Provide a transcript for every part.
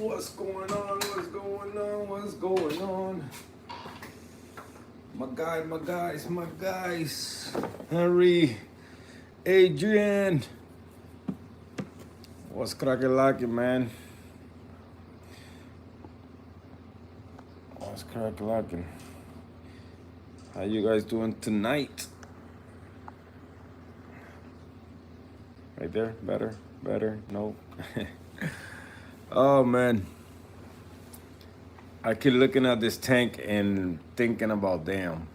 What's going on? What's going on? What's going on? My guys. Henry, Adrian. What's cracking lacking, man? What's cracking lacking? How you guys doing tonight? Right there? Better? No. Oh, man. I keep looking at this tank and thinking about, damn,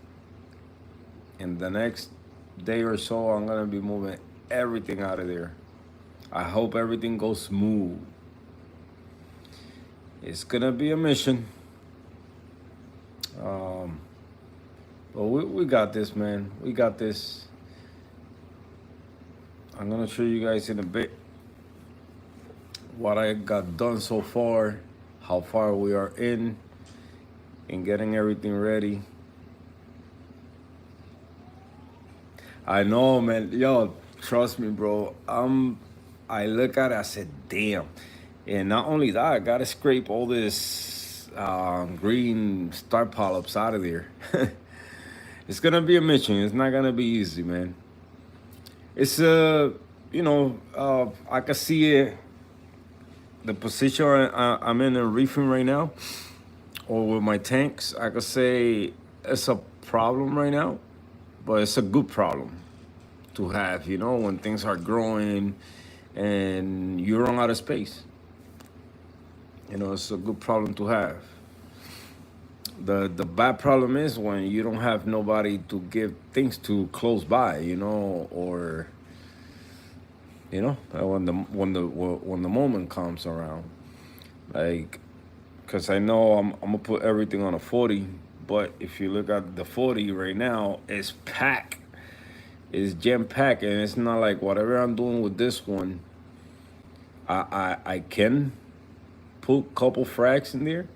in the next day or so, I'm going to be moving everything out of there. I hope everything goes smooth. It's going to be a mission. But we got this, man. We got this. I'm going to show you guys in a bit what I got done so far, how far we are in getting everything ready. I know, man. Yo, trust me, bro. I look at it, I said, damn. And not only that, I gotta scrape all this green star polyps out of there. It's gonna be a mission. It's not gonna be easy, man. It's I can see it. The position I'm in reefing right now, or with my tanks, I could say it's a problem right now, but it's a good problem to have, when things are growing and you run out of space. It's a good problem to have. The bad problem is when you don't have nobody to give things to close by, or when the moment comes around, like, because I know I'm gonna put everything on a 40, but if you look at the 40 right now, it's packed. It's jam packed, and it's not like whatever I'm doing with this one. I can put a couple fracs in there,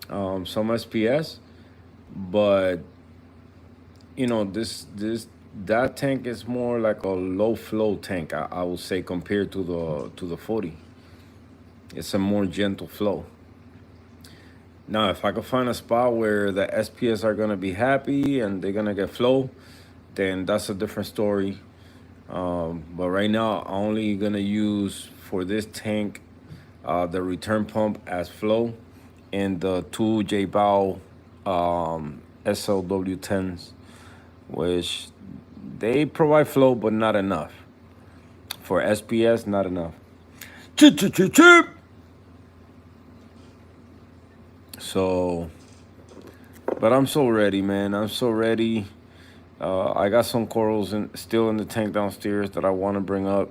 some SPS, but that tank is more like a low flow tank. I would say compared to the 40, it's a more gentle flow. Now, if I could find a spot where the SPS are gonna be happy and they're gonna get flow, then that's a different story. But right now, I'm only gonna use for this tank the return pump as flow and the two J-Bow SLW10s, which they provide flow, but not enough. For SPS, not enough. Chip. So, but I'm so ready, man. I'm so ready. I got some corals still in the tank downstairs that I want to bring up.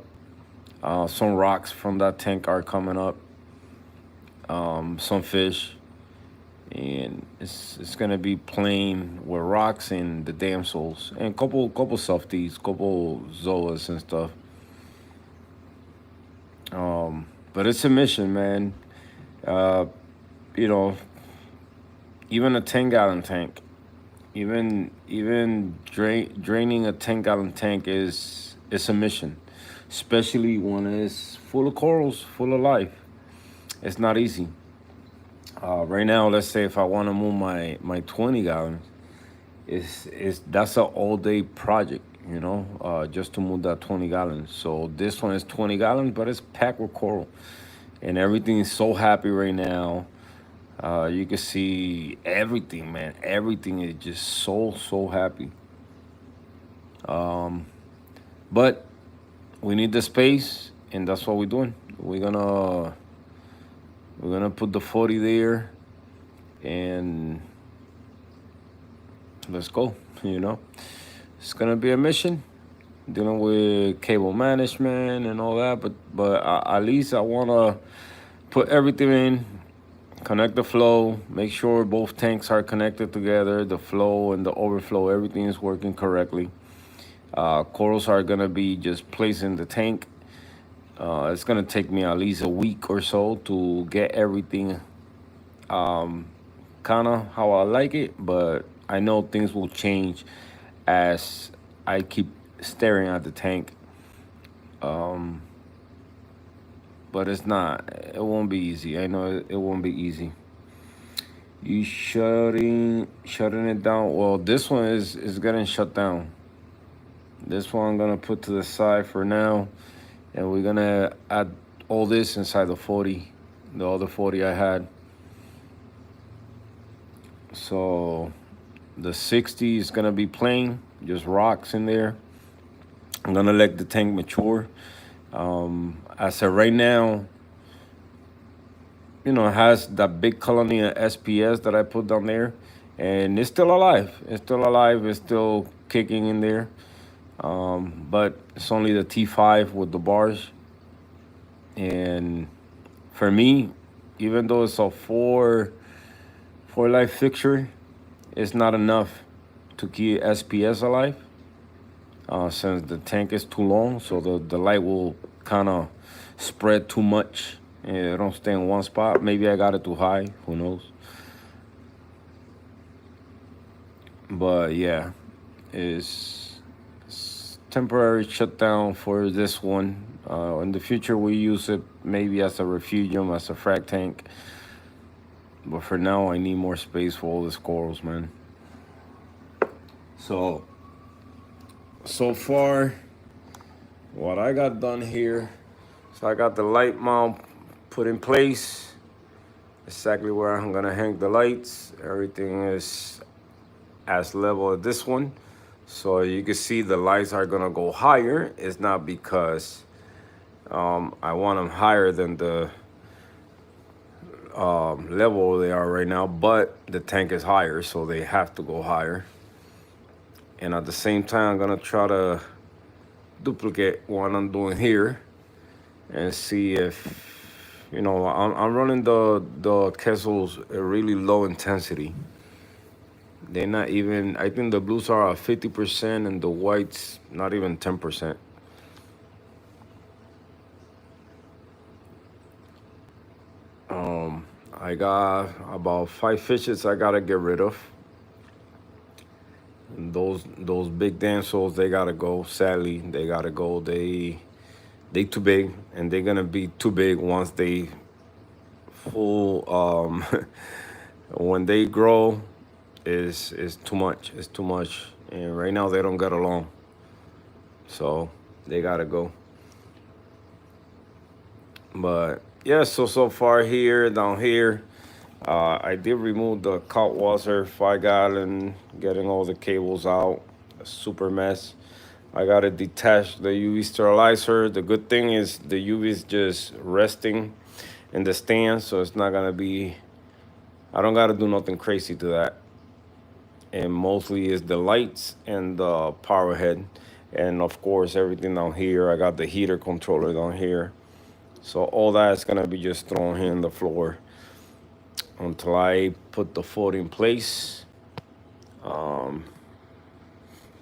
Some rocks from that tank are coming up. Some fish. And it's gonna be plain with rocks and the damsels and couple softies, couple zoas and stuff. But it's a mission, man. Even a 10-gallon tank, even draining a 10-gallon tank is a mission, especially when it's full of corals, full of life. It's not easy. Right now, let's say if I want to move my 20 gallons, that's an all day project, just to move that 20 gallons. So this one is 20 gallons, but it's packed with coral, and everything is so happy right now. You can see everything, man. Everything is just so happy. But we need the space, and that's what we're doing. We're gonna put the 40 there, and let's go. It's gonna be a mission, dealing with cable management and all that. But at least I wanna put everything in, connect the flow, make sure both tanks are connected together, the flow and the overflow, everything is working correctly. Corals are gonna be just placed in the tank. It's gonna take me at least a week or so to get everything kind of how I like it, but I know things will change as I keep staring at the tank. but it's not. It won't be easy. I know it won't be easy. You shutting it down. Well, this one is getting shut down. This one I'm gonna put to the side for now, and we're gonna add all this inside the 40, the other 40 I had. So the 60 is gonna be plain, just rocks in there. I'm gonna let the tank mature. As of right now, it has that big colony of SPS that I put down there, and it's still alive. It's still alive. It's still kicking in there. But it's only the T5 with the bars. And for me, even though it's a four life fixture, it's not enough to keep SPS alive. Since the tank is too long, so the light will kind of spread too much and it don't stay in one spot. Maybe I got it too high, who knows. But yeah, it's temporary shutdown for this one. In the future, we use it maybe as a refugium, as a frac tank. But for now, I need more space for all these corals, man. So far, what I got done here, so I got the light mount put in place, exactly where I'm gonna hang the lights. Everything is as level as this one. So you can see the lights are gonna go higher. It's not because I want them higher than the level they are right now, but the tank is higher, so they have to go higher. And at the same time, I'm gonna try to duplicate what I'm doing here and see if, I'm running the Kessels at really low intensity. They're not even, I think the blues are at 50% and the whites not even 10%. I got about 5 fishes I gotta get rid of. And those big damn souls, they gotta go. Sadly, they gotta go. They too big, and they're gonna be too big once they full. When they grow, is too much. It's too much, and right now they don't get along. So they gotta go. But yeah, so far down here, I did remove the cot washer, 5 gallon, getting all the cables out. A super mess. I gotta detach the UV sterilizer. The good thing is the UV is just resting in the stand, so it's not gonna be, I don't gotta do nothing crazy to that. And mostly is the lights and the power head. And of course, everything down here. I got the heater controller down here. So all that is gonna be just thrown here on the floor until I put the 40 in place.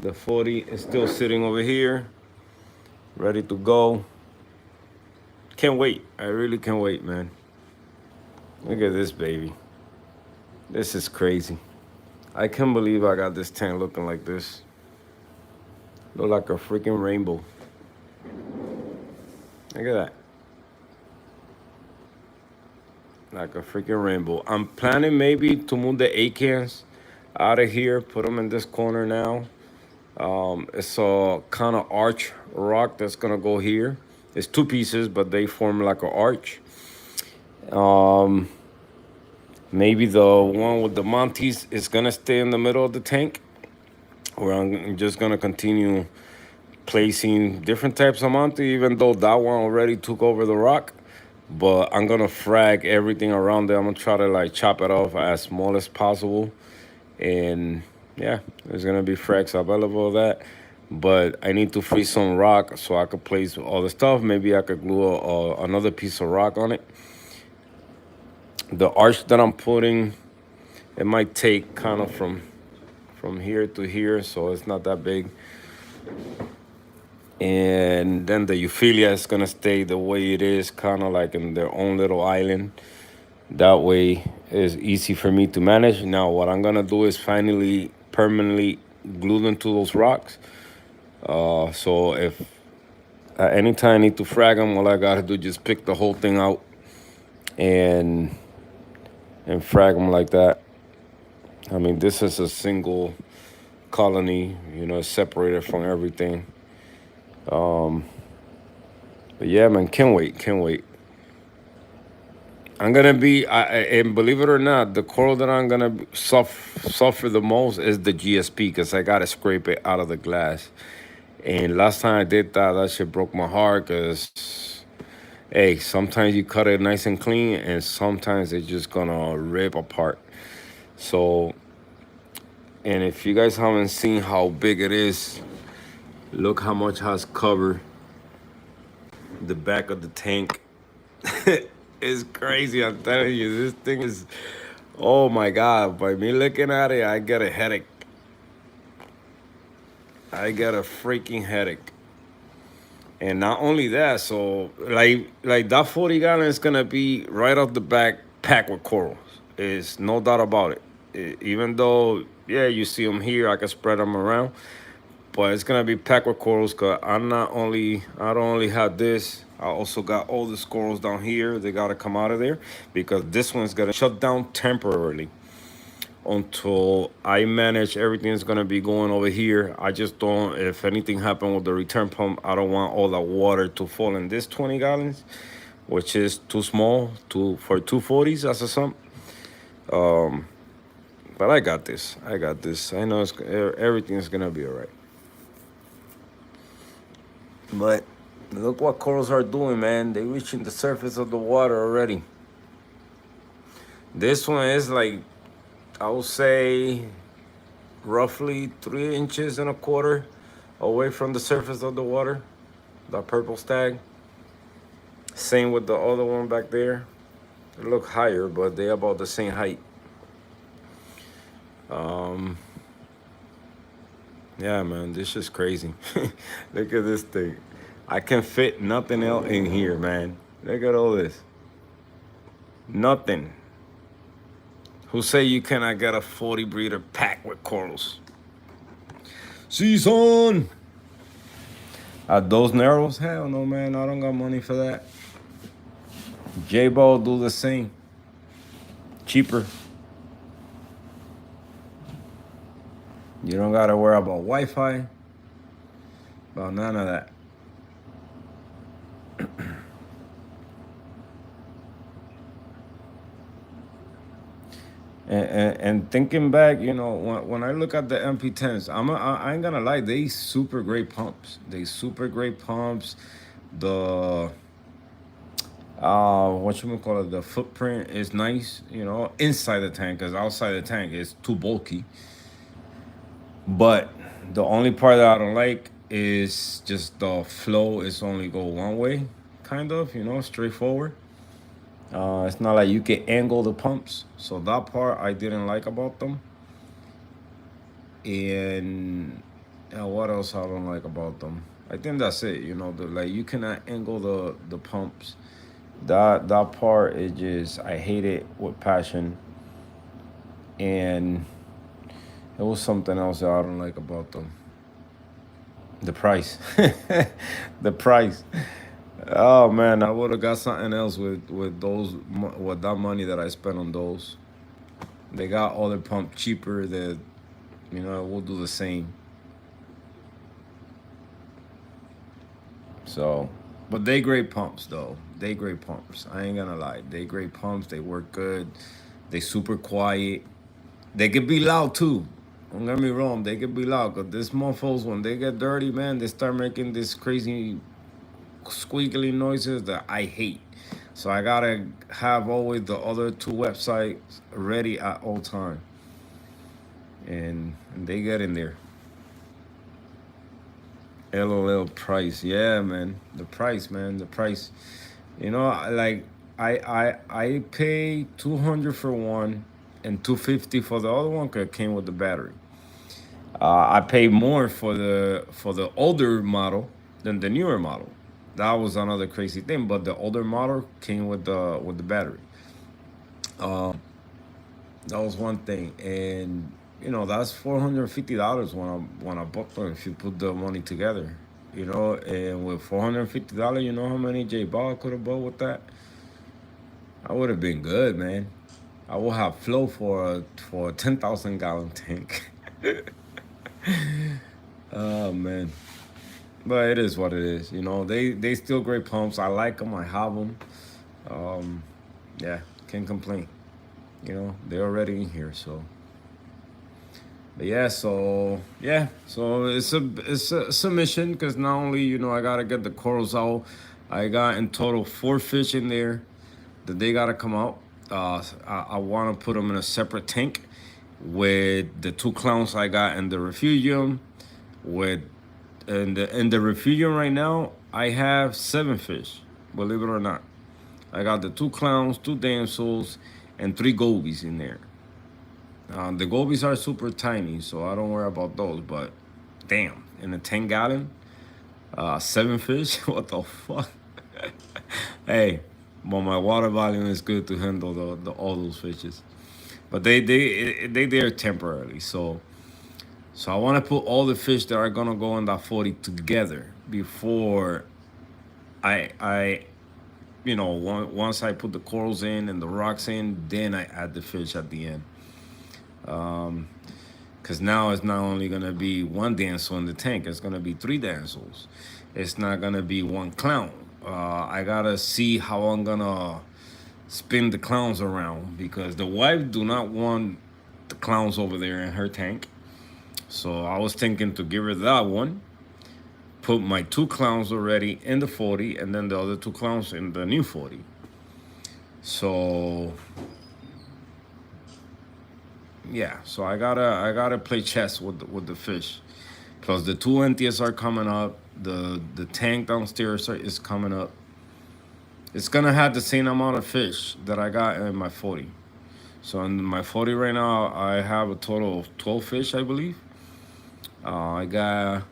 The 40 is still sitting over here, ready to go. Can't wait. I really can't wait, man. Look at this baby. This is crazy. I can't believe I got this tank looking like this. Look like a freaking rainbow. Look at that. Like a freaking rainbow. I'm planning maybe to move the A-cans out of here, put them in this corner now. It's a kind of arch rock that's gonna go here. It's 2 pieces, but they form like an arch. Maybe the one with the Montes is gonna stay in the middle of the tank, or I'm just gonna continue placing different types of Monte, even though that one already took over the rock. But I'm gonna frag everything around there. I'm gonna try to like chop it off as small as possible. And yeah, there's gonna be frags available of that. But I need to freeze some rock so I could place all the stuff. Maybe I could glue another piece of rock on it. The arch that I'm putting, it might take kind of from here to here, so it's not that big. And then the Euphilia is gonna stay the way it is, kind of like in their own little island. That way it's easy for me to manage. Now what I'm gonna do is finally permanently glue them to those rocks. So if anytime I need to frag them, all I gotta do is just pick the whole thing out and frag them like that. I mean, this is a single colony, separated from everything. But yeah, man, can't wait, can't wait. I'm gonna be, and believe it or not, the coral that I'm gonna suffer the most is the GSP because I gotta scrape it out of the glass. And last time I did that, that shit broke my heart because, hey, sometimes you cut it nice and clean, and sometimes it's just gonna rip apart. So, and if you guys haven't seen how big it is, look how much has covered the back of the tank. It's crazy, I'm telling you. This thing is, oh my God. By me looking at it, I get a headache. I get a freaking headache. And not only that, so like that 40 gallon is gonna be right off the back packed with corals. It's no doubt about it. Even though, yeah, you see them here, I can spread them around, but it's gonna be packed with corals. Cause I don't only have this. I also got all the corals down here. They gotta come out of there because this one's gonna shut down temporarily until I manage everything is gonna be going over here. I just don't. If anything happened with the return pump, I don't want all the water to fall in this 20 gallons, which is too small for 240s as a sump. But I got this. I got this. I know everything's gonna be all right. But look what corals are doing, man. They're reaching the surface of the water already. This one is like, I would say, roughly 3 inches and a quarter away from the surface of the water. The purple stag. Same with the other one back there. They look higher, but they're about the same height. Yeah, man, this is crazy. Look at this thing. I can fit nothing else in here, man. Look at all this. Nothing. Who say you cannot get a 40 breeder packed with corals? Season! At those narrows? Hell no, man. I don't got money for that. J-Ball do the same. Cheaper. You don't gotta worry about Wi-Fi. About none of that. And thinking back, when I look at the MP10s, I ain't gonna lie, they super great pumps. They super great pumps. The what you call it, the footprint is nice, inside the tank, because outside the tank is too bulky. But the only part that I don't like is just the flow is only go one way, kind of, straightforward. It's not like you can angle the pumps. So that part I didn't like about them. And what else I don't like about them? I think that's it. Like you cannot angle the pumps. That part is just, I hate it with passion. And it was something else that I don't like about them. The price. The price. Oh man, I would have got something else with that money that I spent on those. They got other pump cheaper that, will do the same. So, but they great pumps though. They great pumps. I ain't gonna lie. They great pumps. They work good. They super quiet. They could be loud too. Don't get me wrong. They could be loud. Cause this motherfuckers, when they get dirty, man, they start making this crazy squeaky noises that I hate. So I gotta have always the other two websites ready at all time. And they get in there. LOL price, yeah, man. The price, man. The price. Like I pay 200 for one and 250 for the other one. Cause it came with the battery. I paid more for the older model than the newer model. That was another crazy thing. But the older model came with the battery. That was one thing, and that's $450 when I bought them. If you put the money together, you know, and with $450, you know how many J Ball could have bought with that? I would have been good, man. I will have flow for a 10,000 gallon tank. Oh man, but it is what it is. You know, they still great pumps. I like them. I have them. Um, yeah, can't complain. You know, they're already in here, so. But so it's a submission because not only I gotta get the corals out, I got in total 4 fish in there that they gotta come out. I want to put them in a separate tank with the 2 clowns I got in the refugium. With in the refugium right now, I have 7 fish. Believe it or not, I got the 2 clowns, 2 damsels, and 3 gobies in there. The gobies are super tiny, so I don't worry about those. But damn, in a 10 gallon, 7 fish. What the fuck? Hey, but my water volume is good to handle all those fishes. But they there temporarily. So I want to put all the fish that are gonna go in that 40 together before I once I put the corals in and the rocks in, then I add the fish at the end. Because now it's not only gonna be 1 damsel in the tank, it's gonna be 3 damsels. It's not gonna be 1 clown. I gotta see how I'm gonna spin the clowns around because the wife do not want the clowns over there in her tank. So I was thinking to give her that one, put my 2 clowns already in the 40, and then the other 2 clowns in the new 40. So yeah, so I gotta play chess with the fish. Plus the 2 empties are coming up. The tank downstairs is coming up. It's gonna have the same amount of fish that I got in my 40. So in my 40 right now, I have a total of 12 fish, I believe. I got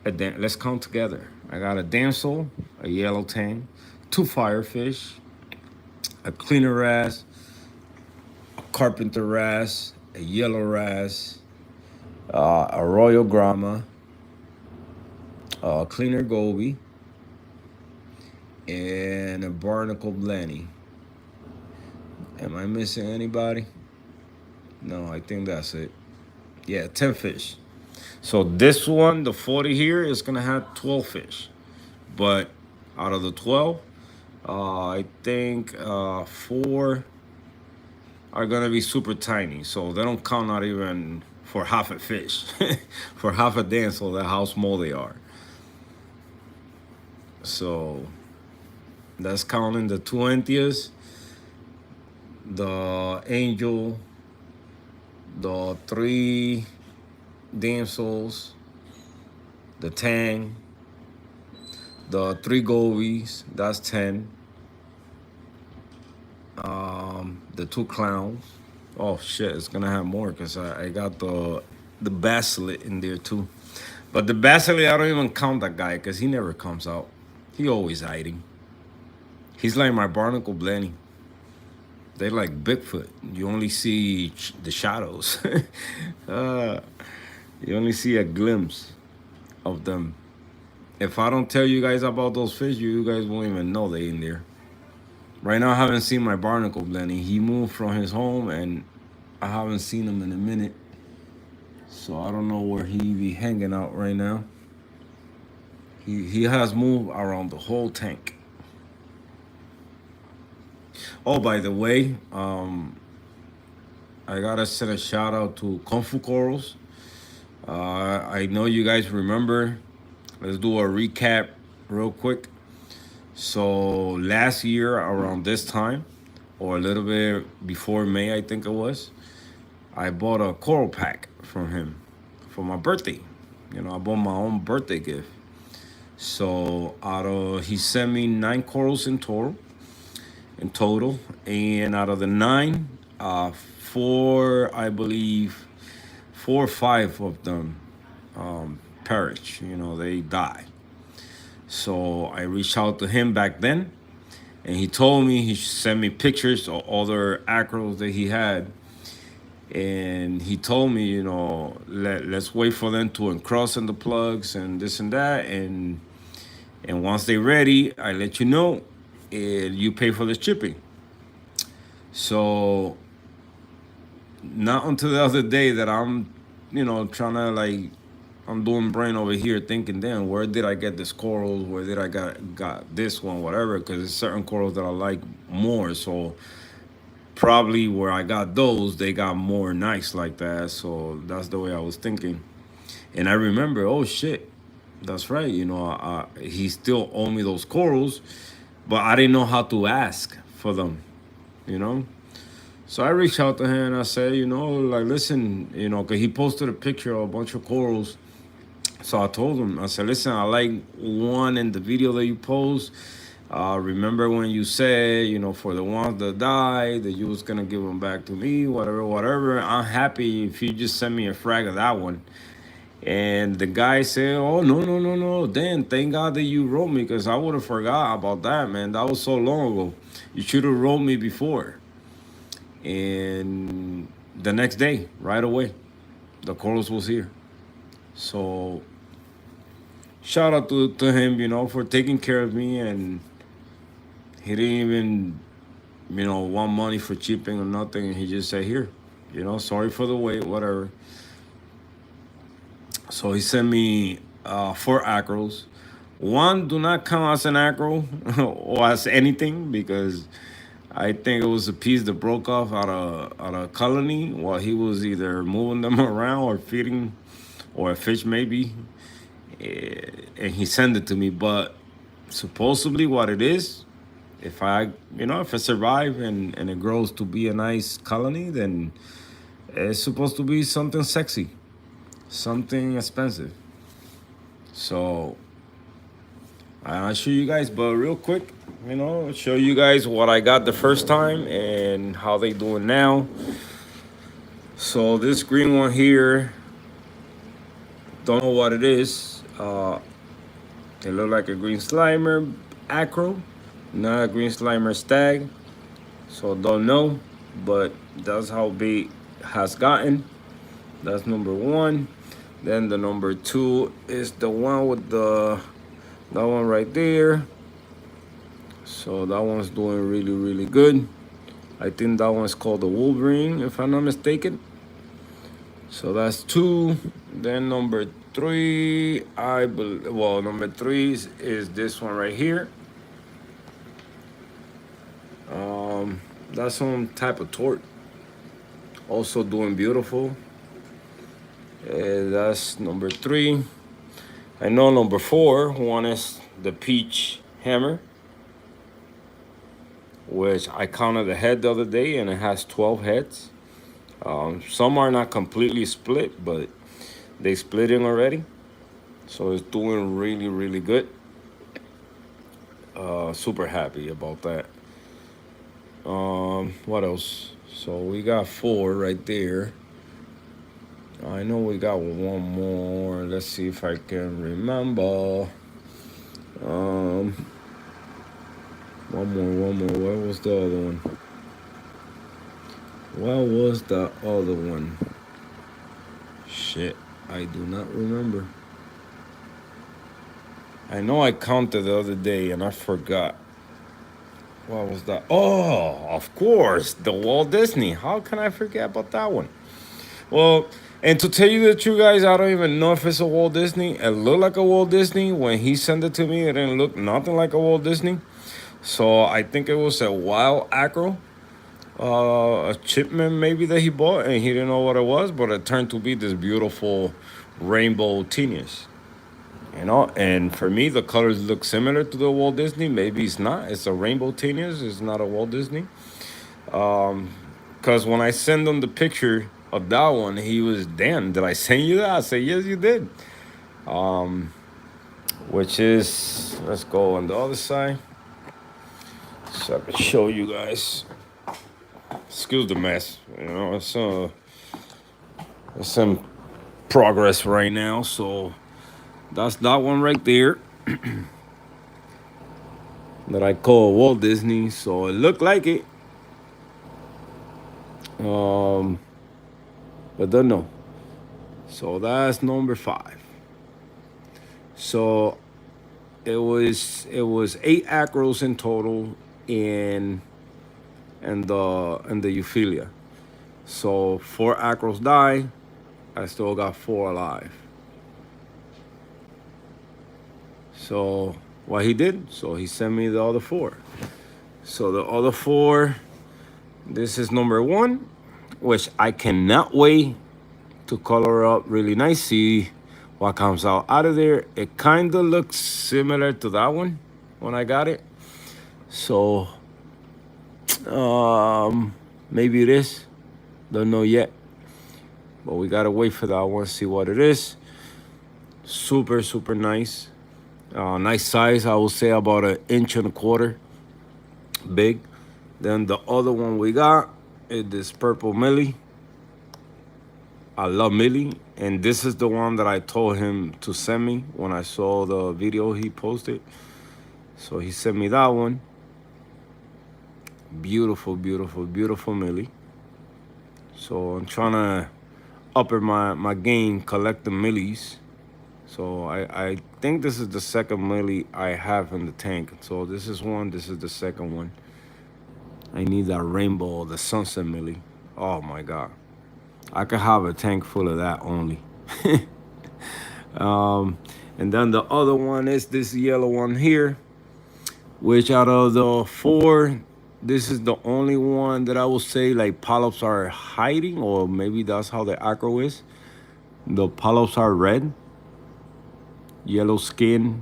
let's count together. I got a damsel, a yellow tang, 2 firefish, a cleaner wrasse, a carpenter wrasse, a yellow wrasse, a royal grama, a cleaner goby, and a barnacle blenny. Am I missing anybody? No, I think that's it. Yeah, 10 fish. So this one, the 40 here, is gonna have 12 fish. But out of the 12, I think 4 are gonna be super tiny. So they don't count not even for half a fish. For half a damsel, that's how small they are. So that's counting the 2 Entias, the angel, the 3 damsels, the tang, the 3 gobies, that's 10. The 2 clowns. Oh shit, it's gonna have more because I got the basilit in there too. But the basilit, I don't even count that guy because he never comes out. He always hiding. He's like my barnacle blenny. They're like Bigfoot. You only see the shadows. You only see a glimpse of them. If I don't tell you guys about those fish, you guys won't even know they in there. Right now, I haven't seen my barnacle blenny. He moved from his home, and I haven't seen him in a minute. So I don't know where he be hanging out right now. He has moved around the whole tank. Oh, by the way, I gotta send a shout out to Kung Fu Corals. I know you guys remember. Let's do a recap real quick. So last year around this time, or a little bit before May, I think it was, I bought a coral pack from him for my birthday. I bought my own birthday gift. So he sent me 9 corals in total, and out of the 9, 4, I believe, 4 or 5 of them perish. They die. So I reached out to him back then, and he told me he sent me pictures of other acros that he had, And he told me, you know, let's wait for them to uncross in the plugs and this and that, and once they're ready, I let you know, and you pay for the shipping. So not until the other day that I'm, you know, trying to like, I'm doing brain over here thinking, damn, where did I get this corals? Where did I got this one? Whatever, because there's certain corals that I like more. So probably where I got those, they got more nice like that. So that's the way I was thinking. And I remember, oh shit, that's right. You know, he still owed me those corals, but I didn't know how to ask for them. You know, so I reached out to him and I said, you know, like, listen, you know, because he posted a picture of a bunch of corals. So I told him, I said, listen, I like one in the video that you post. Remember when you said, you know, for the ones that died, that you was gonna give them back to me, whatever, whatever. I'm happy if you just send me a frag of that one. And the guy said, oh, no, no, no, no. Dan, thank God that you wrote me because I would have forgot about that, man. That was so long ago. You should have wrote me before. And the next day, right away, the chorus was here. So shout out to him, you know, for taking care of me, and he didn't even, you know, want money for shipping or nothing. And he just said, here, you know, sorry for the wait, whatever. So he sent me 4 acros. One do not count as an acro or as anything because I think it was a piece that broke off out of colony while he was either moving them around or feeding, or a fish maybe. And he sent it to me. But supposedly, what it is, if I, you know, if I survive and it grows to be a nice colony, then it's supposed to be something sexy, something expensive. So I'll show you guys, but real quick, you know, show you guys what I got the first time and how they doing now. So this green one here, don't know what it is. It look like a green slimer acro, not a green slimer stag. So don't know, but that's how big has gotten. That's number one. Then the number two is the one with that one right there. So that one's doing really, really good. I think that one's called the Wolverine, if I'm not mistaken. So that's two. Then number three, number three is this one right here. That's some type of tort. Also doing beautiful. That's number three. I know number four, one is the Peach Hammer, which I counted the head the other day and it has 12 heads. Some are not completely split, but they split in already. So it's doing really, really good. Super happy about that. What else? So we got four right there. I know we got one more. Let's see if I can remember. One more. Where was the other one? Where was the other one? Shit, I do not remember. I know I counted the other day and I forgot. What was that? Oh, of course, the Walt Disney. How can I forget about that one? Well, and to tell you the truth, guys, I don't even know if it's a Walt Disney. It looked like a Walt Disney. When he sent it to me, it didn't look nothing like a Walt Disney. So I think it was a wild acro, a chipman maybe that he bought, and he didn't know what it was, but it turned to be this beautiful rainbow tinius. You know, and for me, the colors look similar to the Walt Disney. Maybe it's not. It's a rainbow tinius. It's not a Walt Disney. Because when I sent him the picture of that one, he was, damn, did I send you that? I said, yes, you did. Which is, let's go on the other side so I can show you guys. Excuse the mess. You know, it's in progress right now. So that's that one right there that I call Walt Disney. So it looked like it. but don't know. So that's number 5. So it was 8 acros in total in the Euphilia. So 4 acros die. I still got 4 alive. So what he did, so he sent me the other 4. So the other 4, this is number 1, which I cannot wait to color up really nice. See what comes out of there. It kind of looks similar to that one when I got it. So maybe it is. Don't know yet. But we gotta wait for that one, see what it is. Super, super nice. Nice size, I would say about 1.25 inches big. Then the other one we got is this purple Millie. I love Millie, and this is the one that I told him to send me when I saw the video he posted. So he sent me that one. Beautiful, beautiful, beautiful Millie. So I'm trying to upper my game collecting Millies. So I think this is the second Millie I have in the tank. So this is one, this is the second one. I need that rainbow, the sunset Millie. Oh my God. I could have a tank full of that only. And then the other one is this yellow one here, which out of the 4, this is the only one that I would say like polyps are hiding, or maybe that's how the acro is. The polyps are red, yellow skin,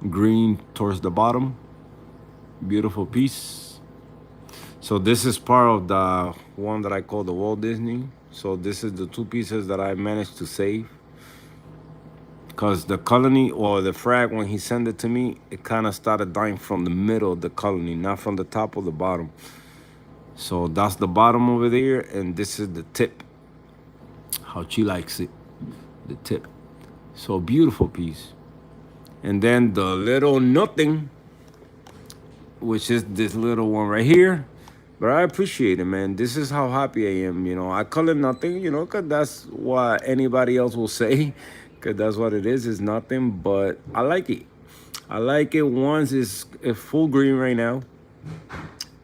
green towards the bottom. Beautiful piece. So this is part of the one that I call the Walt Disney. So this is the 2 pieces that I managed to save. Because the colony, or the frag, when he sent it to me, it kind of started dying from the middle of the colony, not from the top or the bottom. So that's the bottom over there, and this is the tip. How she likes it, the tip. So beautiful piece. And then the little nothing, which is this little one right here. But I appreciate it, man. This is how happy I am. I call it nothing, because that's what anybody else will say, because that's what it is. It's nothing, but I like it. I like it. Once it's full green right now,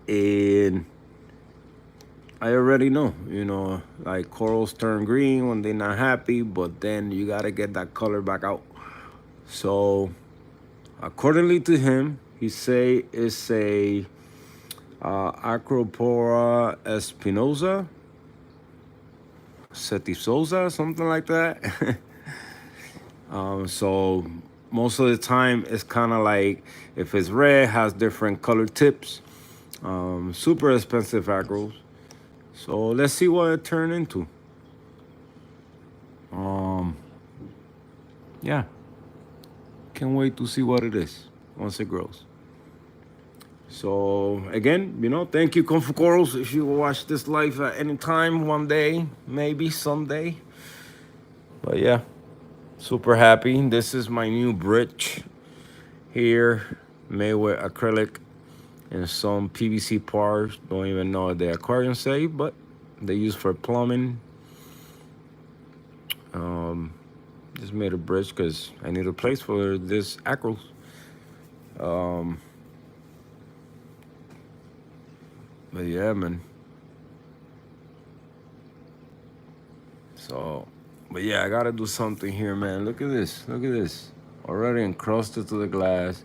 and I already know, like corals turn green when they're not happy, but then you got to get that color back out. So accordingly to him, he say it's a Acropora espinosa, setisosa, something like that. So most of the time it's kind of like, if it's red, has different color tips. Super expensive acros. So let's see what it turned into. Yeah, can't wait to see what it is once it grows. So again, thank you, Kung Fu Corals. If you watch this live at any time, one day, maybe someday. But yeah, super happy. This is my new bridge here, made with acrylic and some PVC parts. Don't even know what the aquarium say, but they use for plumbing. Just made a bridge because I need a place for this acros. But yeah, man. So, but yeah, I gotta do something here, man. Look at this. Look at this. Already encrusted to the glass.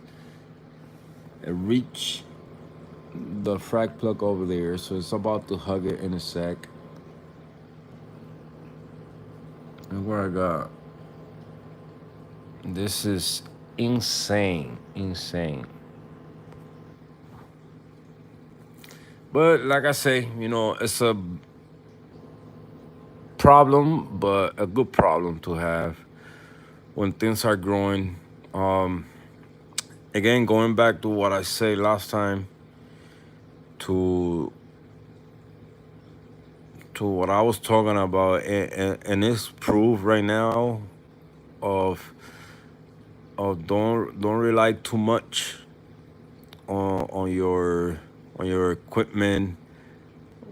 It reached the frag plug over there, so it's about to hug it in a sec. And where I got. This is insane. Insane. But like I say, it's a problem, but a good problem to have when things are growing. Again, going back to what I said last time, to what I was talking about, and it's proof right now of don't rely too much on your equipment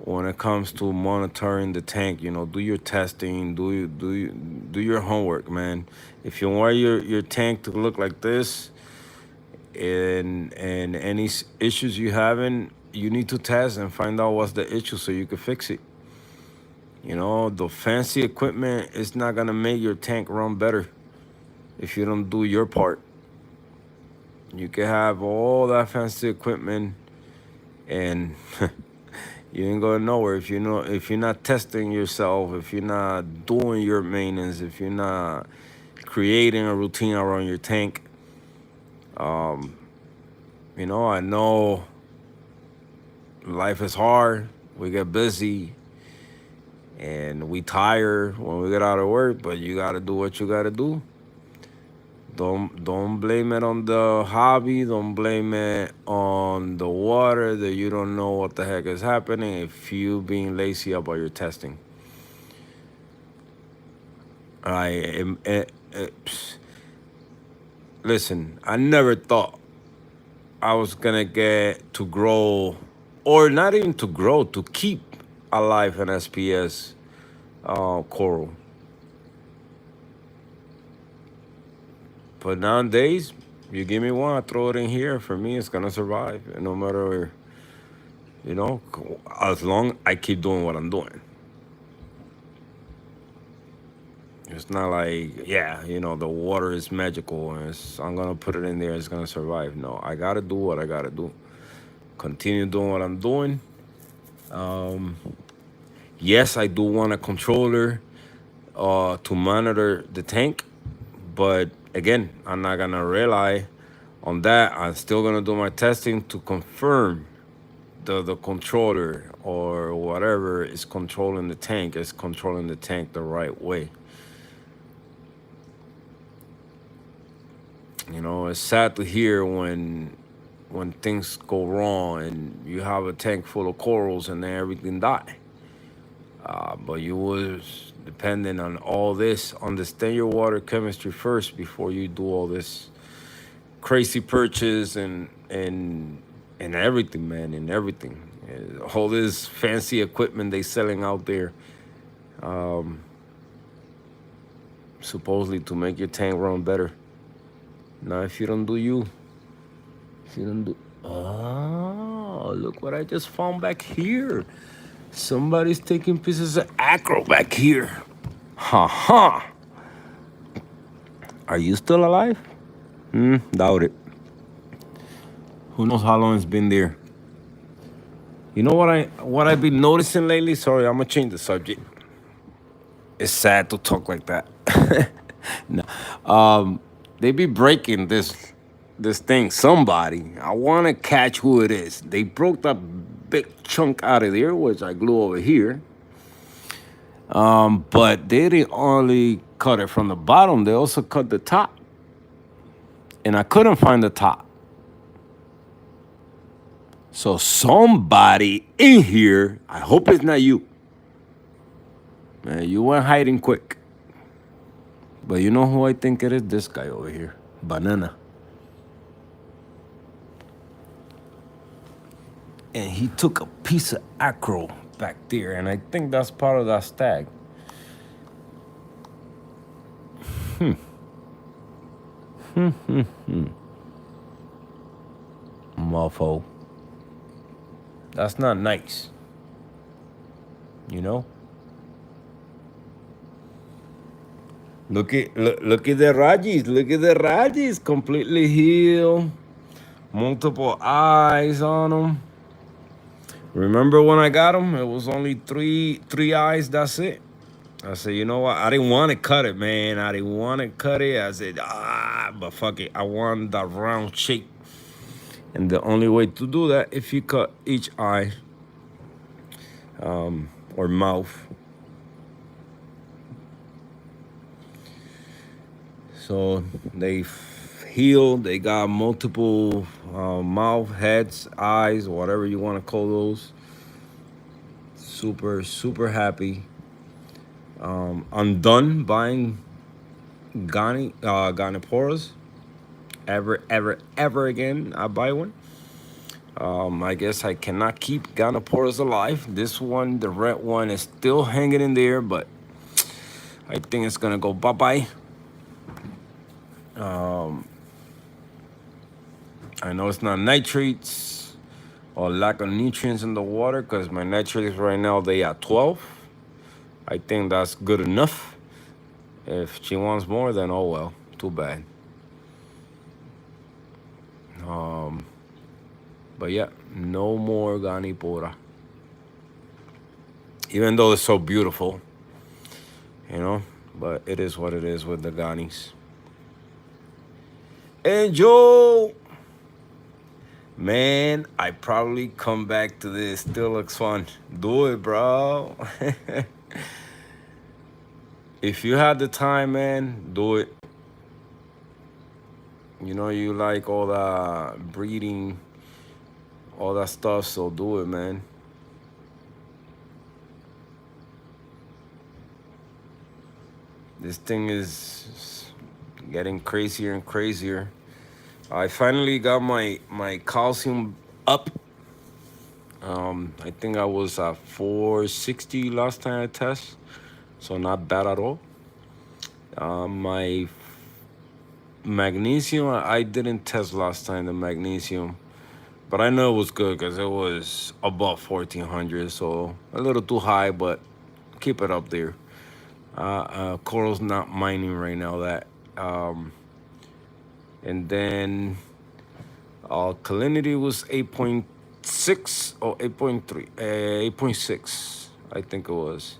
when it comes to monitoring the tank. You know, do your testing, do your homework, man. If you want your tank to look like this, and any issues you having, you need to test and find out what's the issue so you can fix it. You know, the fancy equipment is not gonna make your tank run better if you don't do your part. You can have all that fancy equipment and you ain't going nowhere if if you're not testing yourself, if you're not doing your maintenance, if you're not creating a routine around your tank. Um, you know, I know life is hard. We get busy and we tire when we get out of work, but you gotta do what you gotta do. Don't blame it on the hobby. Don't blame it on the water that you don't know what the heck is happening if you being lazy about your testing. Listen, I never thought I was gonna get to grow, or not even to grow, to keep alive an SPS coral. But nowadays, you give me one, I throw it in here. For me, it's gonna survive, no matter, you know, as long I keep doing what I'm doing. It's not like, yeah, you know, the water is magical and I'm gonna put it in there, it's gonna survive. No, I gotta do what I gotta do. Continue doing what I'm doing. Um, yes, I do want a controller to monitor the tank, but again, I'm not gonna rely on that. I'm still gonna do my testing to confirm the controller or whatever is controlling the tank is controlling the tank the right way. You know, it's sad to hear when things go wrong and you have a tank full of corals and then everything die. But you was depending on all this. Understand your water chemistry first before you do all this crazy purchase and everything, man, and everything. All this fancy equipment they selling out there, um, supposedly to make your tank run better. Now, if you don't do you, if you don't do, oh, look what I just found back here. Somebody's taking pieces of acro back here. Ha ha. Are you still alive? Doubt it. Who knows how long it's been there? You know what I've been noticing lately? Sorry, I'm gonna change the subject. It's sad to talk like that. No. They be breaking this thing. Somebody. I wanna catch who it is. They broke that big chunk out of there, which I glue over here. But they didn't only cut it from the bottom, they also cut the top. And I couldn't find the top. So somebody in here, I hope it's not you. Man, you went hiding quick. But you know who I think it is? This guy over here. Banana. And he took a piece of acro back there, and I think that's part of that stag. Mofo. That's not nice. You know? Look at the Rajis. Look at the Rajis. Completely healed. Multiple eyes on them. Remember when I got them? It was only three eyes. That's it. I said, you know what? I didn't want to cut it, man. I didn't want to cut it. I said, but fuck it. I want that round shape. And the only way to do that, if you cut each eye or mouth. So they healed. They got multiple mouth, heads, eyes, whatever you want to call those. Super, super happy. I'm done buying Ghaniporas. Ever again, I buy one. I guess I cannot keep Ganoporas alive. This one, the red one, is still hanging in there, but I think it's gonna go bye-bye. I know it's not nitrates or lack of nutrients in the water because my nitrates right now they at 12. I think that's good enough. If she wants more, then oh well, too bad. Um, but yeah, no more Ganipora. Even though it's so beautiful, you know, but it is what it is with the Ganis. And Joe, man, I probably come back to this. Still looks fun. Do it, bro. If you had the time, man, do it. You know you like all that breeding, all that stuff, so do it, man. This thing is getting crazier and crazier. I finally got my calcium up. I think I was at 460 last time I test, so not bad at all. My magnesium, I didn't test last time the magnesium, but I know it was good because it was above 1400, so a little too high, but keep it up there. Coral's not mining right now. That, and then alkalinity was 8.6 or 8.3, 8.6, I think it was.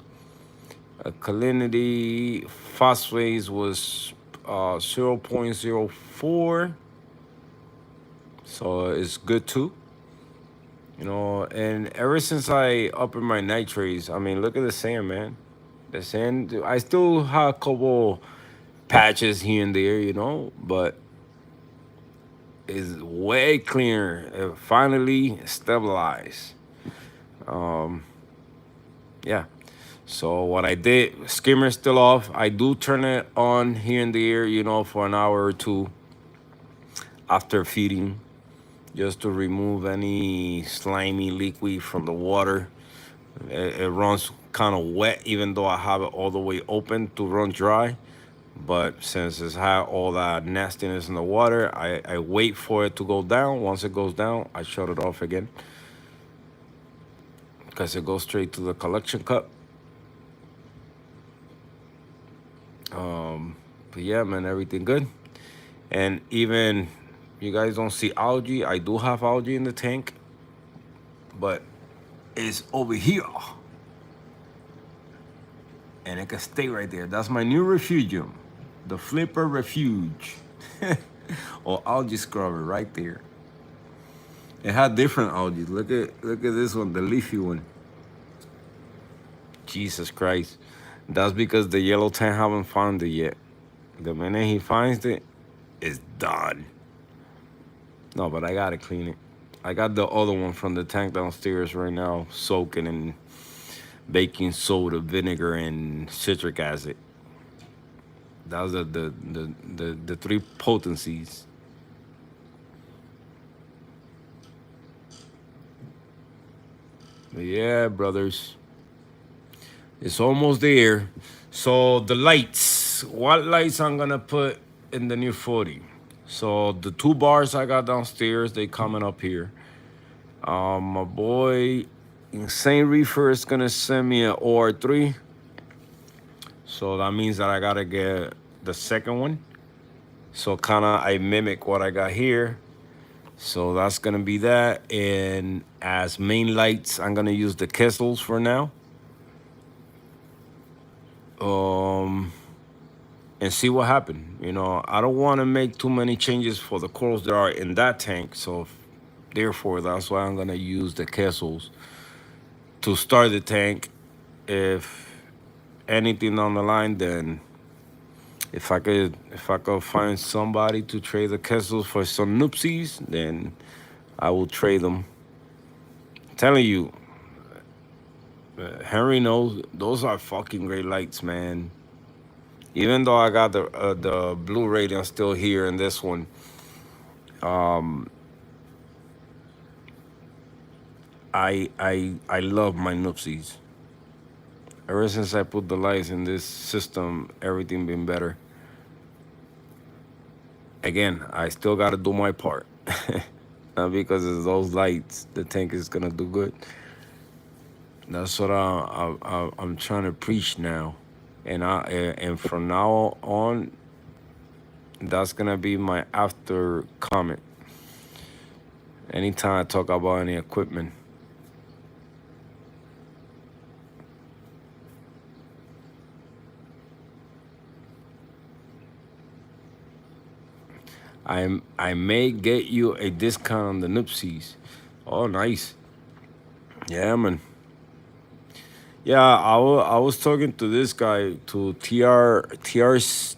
Alkalinity phosphate was 0.04, so it's good too. You know, and ever since I upped my nitrates, I mean, look at the sand, man. The sand, I still have a couple patches here and there, you know, but it's way cleaner. It finally stabilized. Yeah. So what I did, skimmer's still off. I do turn it on here and there, you know, for an hour or two after feeding, just to remove any slimy liquid from the water. It runs kind of wet, even though I have it all the way open to run dry. But since it's had all that nastiness in the water, I wait for it to go down. Once it goes down, I shut it off again because it goes straight to the collection cup. But yeah, man, everything good. And even you guys don't see algae. I do have algae in the tank, but it's over here. And it can stay right there. That's my new refugium, the Flipper Refuge. Or algae scrubber right there. It had different algae. Look at this one, the leafy one. Jesus Christ. That's because the yellow tank haven't found it yet. The minute he finds it, it's done. No, but I gotta clean it. I got the other one from the tank downstairs right now, soaking in baking soda, vinegar, and citric acid. That was the three potencies. But yeah, brothers, it's almost there. So the lights, what lights I'm gonna put in the new 40? So the 2 bars I got downstairs, they coming up here. My boy Insane Reefer is gonna send me an OR3. So that means that I gotta get the second one. So kinda I mimic what I got here. So that's gonna be that. And as main lights, I'm gonna use the Kessels for now. And see what happened. You know, I don't want to make too many changes for the corals that are in that tank. So therefore, that's why I'm gonna use the Kessels to start the tank. If anything on the line, then if I could find somebody to trade the Kessels for some Noopsies, then I will trade them. I'm telling you, Henry knows those are fucking great lights, man. Even though I got the blue radiant still here in this one, I love my Nupsies. Ever since I put the lights in this system, everything been better. Again, I still got to do my part. Not because it's those lights, the tank is gonna do good. That's what I'm trying to preach now, and from now on, that's gonna be my after comment. Anytime I talk about any equipment, I may get you a discount on the Nipsies. Oh, nice. Yeah, man. Yeah, I was talking to this guy to TRSC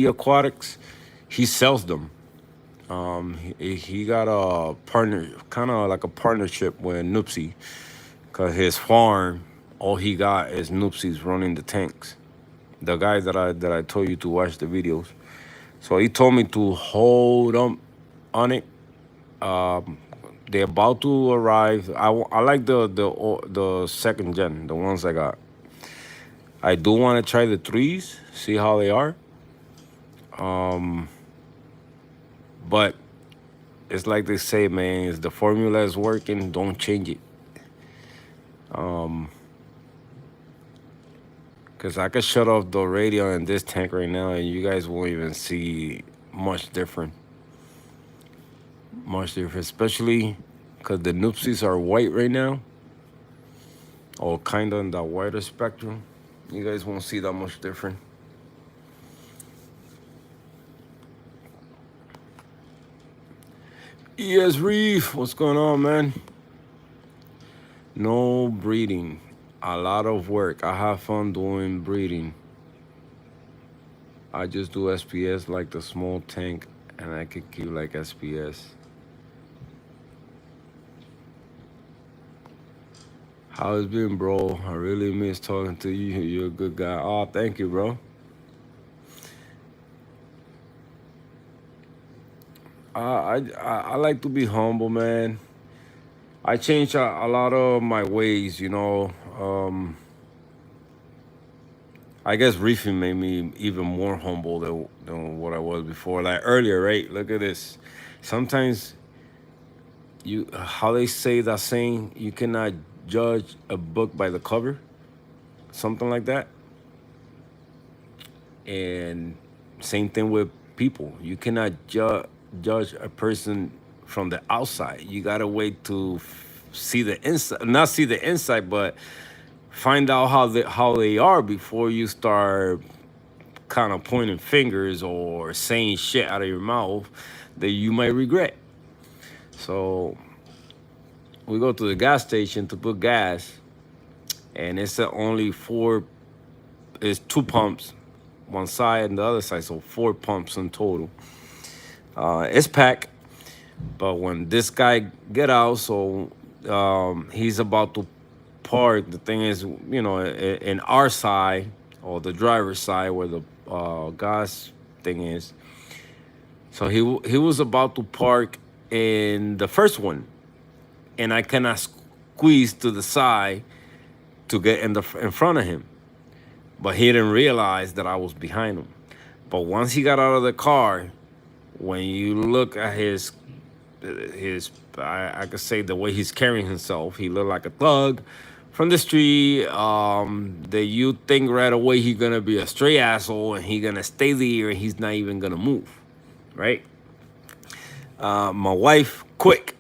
Aquatics. He sells them. He got a partner, kind of like a partnership with Nupsi, cause his farm, all he got is Nupsies running the tanks. The guy that I told you to watch the videos. So he told me to hold on it. They're about to arrive. I like the second gen, the ones I got. I do want to try the threes, see how they are. But it's like they say, man, if the formula is working, don't change it. Cause I could shut off the radio in this tank right now, and you guys won't even see much different. Much different, especially because the Nupsies are white right now, or kind of in the whiter spectrum. You guys won't see that much different. ES Reef, what's going on, man? No breeding, a lot of work. I have fun doing breeding. I just do SPS like the small tank, and I could keep like SPS. How it's been, bro? I really miss talking to you. You're a good guy. Oh, thank you, bro. I like to be humble, man. I changed a lot of my ways, you know. I guess reefing made me even more humble than what I was before. Like earlier, right? Look at this. Sometimes you, how they say that saying, you cannot judge a book by the cover, something like that. And same thing with people. You cannot judge a person from the outside. You gotta wait to see the inside, not see the inside, but find out how they are before you start kind of pointing fingers or saying shit out of your mouth that you might regret. So we go to the gas station to put gas, and it's only four. It's two pumps, one side and the other side, so four pumps in total. It's packed, but when this guy get out, so he's about to park. The thing is, you know, in our side or the driver's side where the gas thing is. So he was about to park in the first one, and I cannot squeeze to the side to get in front of him. But he didn't realize that I was behind him. But once he got out of the car, when you look at his I could say the way he's carrying himself, he looked like a thug from the street. That you think right away he's gonna be a stray asshole and he's gonna stay there and he's not even gonna move, right? My wife, quick.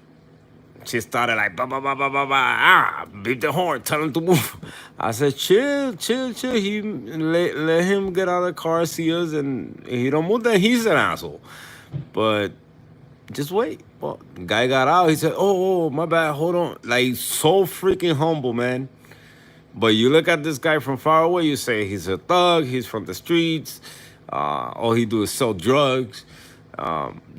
She started like, bah, bah, bah, bah, bah, bah, beat the horn, tell him to move. I said, chill, chill, chill. Let him get out of the car, see us, and if he don't move, then he's an asshole. But just wait. Well, the guy got out. He said, oh, my bad, hold on. Like, so freaking humble, man. But you look at this guy from far away, you say he's a thug, he's from the streets, all he do is sell drugs.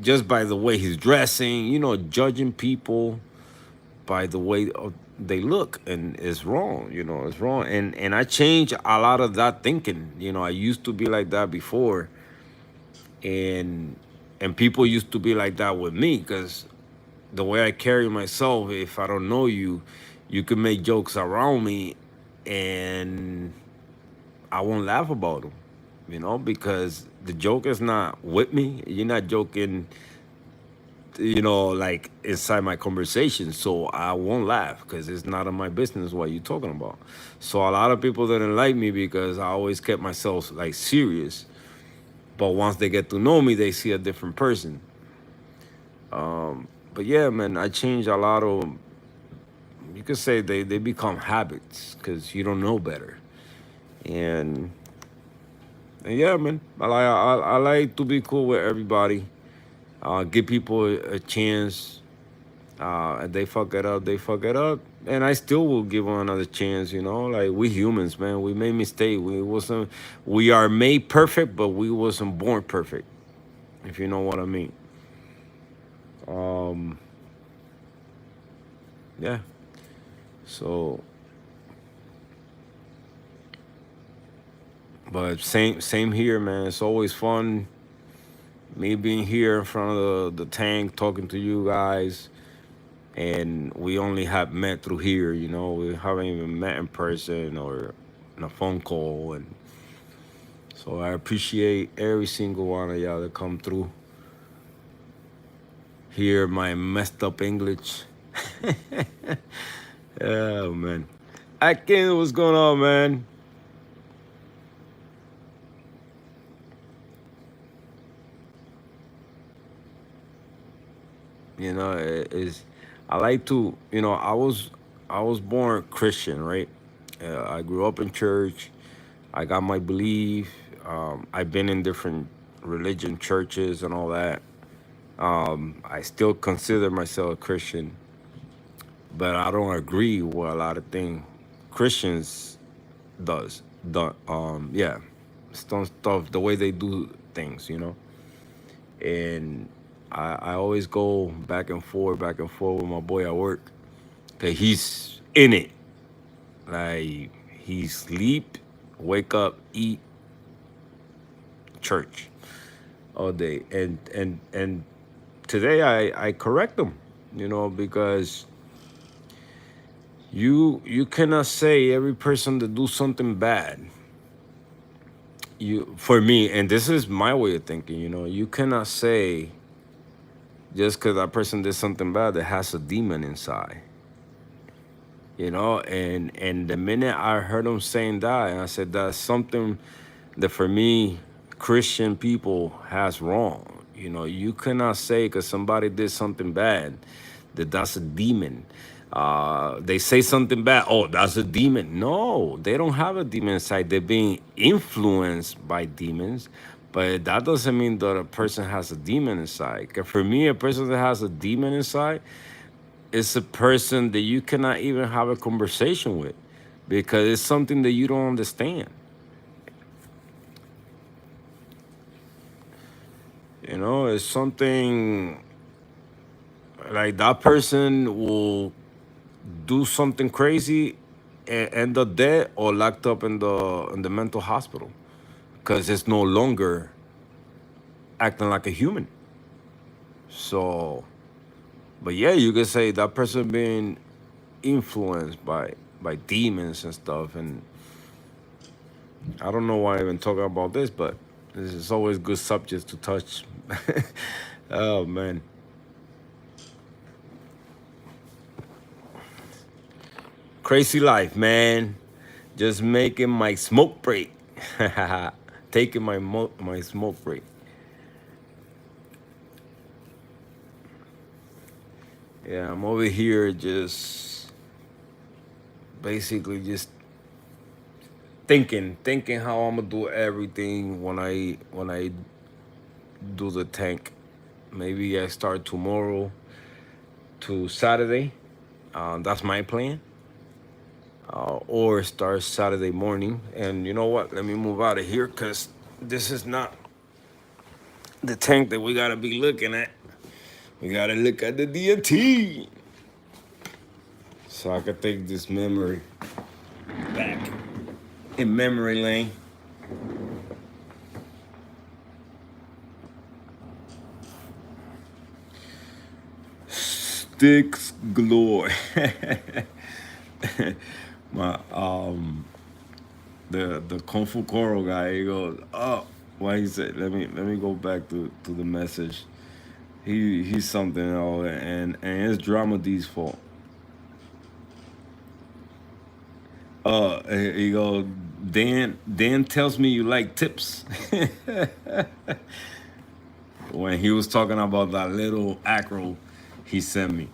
Just by the way he's dressing, you know, judging people by the way they look, and it's wrong, you know, it's wrong. And I changed a lot of that thinking. You know, I used to be like that before, and people used to be like that with me, because the way I carry myself, if I don't know you, you can make jokes around me, and I won't laugh about them, because the joke is not with me. You're not joking, like inside my conversation. So I won't laugh because it's not of my business what you're talking about. So a lot of people didn't like me because I always kept myself like serious. But once they get to know me, they see a different person. But yeah, man, I changed a lot of, you could say they become habits because you don't know better. And, and yeah, man, I like to be cool with everybody. Give people a chance. And they fuck it up, they fuck it up, and I still will give them another chance. Like we humans, man, we made mistake. We are made perfect, but we wasn't born perfect. If you know what I mean. Um, yeah. So, but same here, man. It's always fun me being here in front of the tank talking to you guys. And we only have met through here, we haven't even met in person or in a phone call. And so I appreciate every single one of y'all that come through, hear my messed up English. Oh, man. Akin, what's going on, man? I like to, I was born Christian, right? I grew up in church. I got my belief. I've been in different religion churches and all that. I still consider myself a Christian, but I don't agree with a lot of things Christians does. Yeah, some stuff, the way they do things. And I always go back and forth with my boy at work, cause he's in it. Like he sleep, wake up, eat, church all day, and today I correct him, because you cannot say every person that do something bad. For me, and this is my way of thinking, you cannot say just because that person did something bad that has a demon inside. And the minute I heard him saying that, and I said that's something that for me Christian people has wrong. You cannot say because somebody did something bad that that's a demon. They say something bad, oh, that's a demon. No, they don't have a demon inside. They're being influenced by demons, but that doesn't mean that a person has a demon inside. 'Cause for me, a person that has a demon inside is a person that you cannot even have a conversation with because it's something that you don't understand. It's something like that person will do something crazy and end up dead or locked up in the mental hospital because it's no longer acting like a human. So, but yeah, you could say that person being influenced by demons and stuff. And I don't know why I'm even talking about this, but this is always good subjects to touch. Oh man. Crazy life, man. Just making my smoke break. Taking my smoke break. Yeah, I'm over here just basically just thinking how I'm gonna do everything when I do the tank. Maybe I start tomorrow to Saturday. That's my plan. Or start Saturday morning. And you know what? Let me move out of here because this is not the tank that we gotta be looking at. We gotta look at the DNT. So I can take this memory back in memory lane. dicks galore. My the Kung Fu Coral guy, he goes, oh, why he said, let me go back to the message. He's something else, and it's Drama D's fault. He goes, Dan tells me you like tips. When he was talking about that little acro he sent me.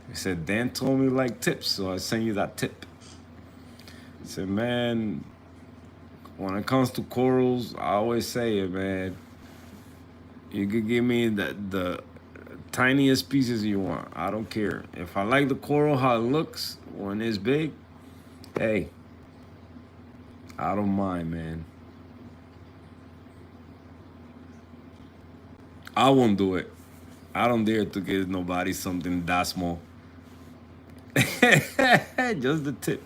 He said, Dan told me you like tips, so I sent you that tip. He said, man, when it comes to corals, I always say it, man. You could give me the tiniest pieces you want. I don't care. If I like the coral, how it looks when it's big, hey, I don't mind, man. I won't do it. I don't dare to give nobody something that small. Just the tip.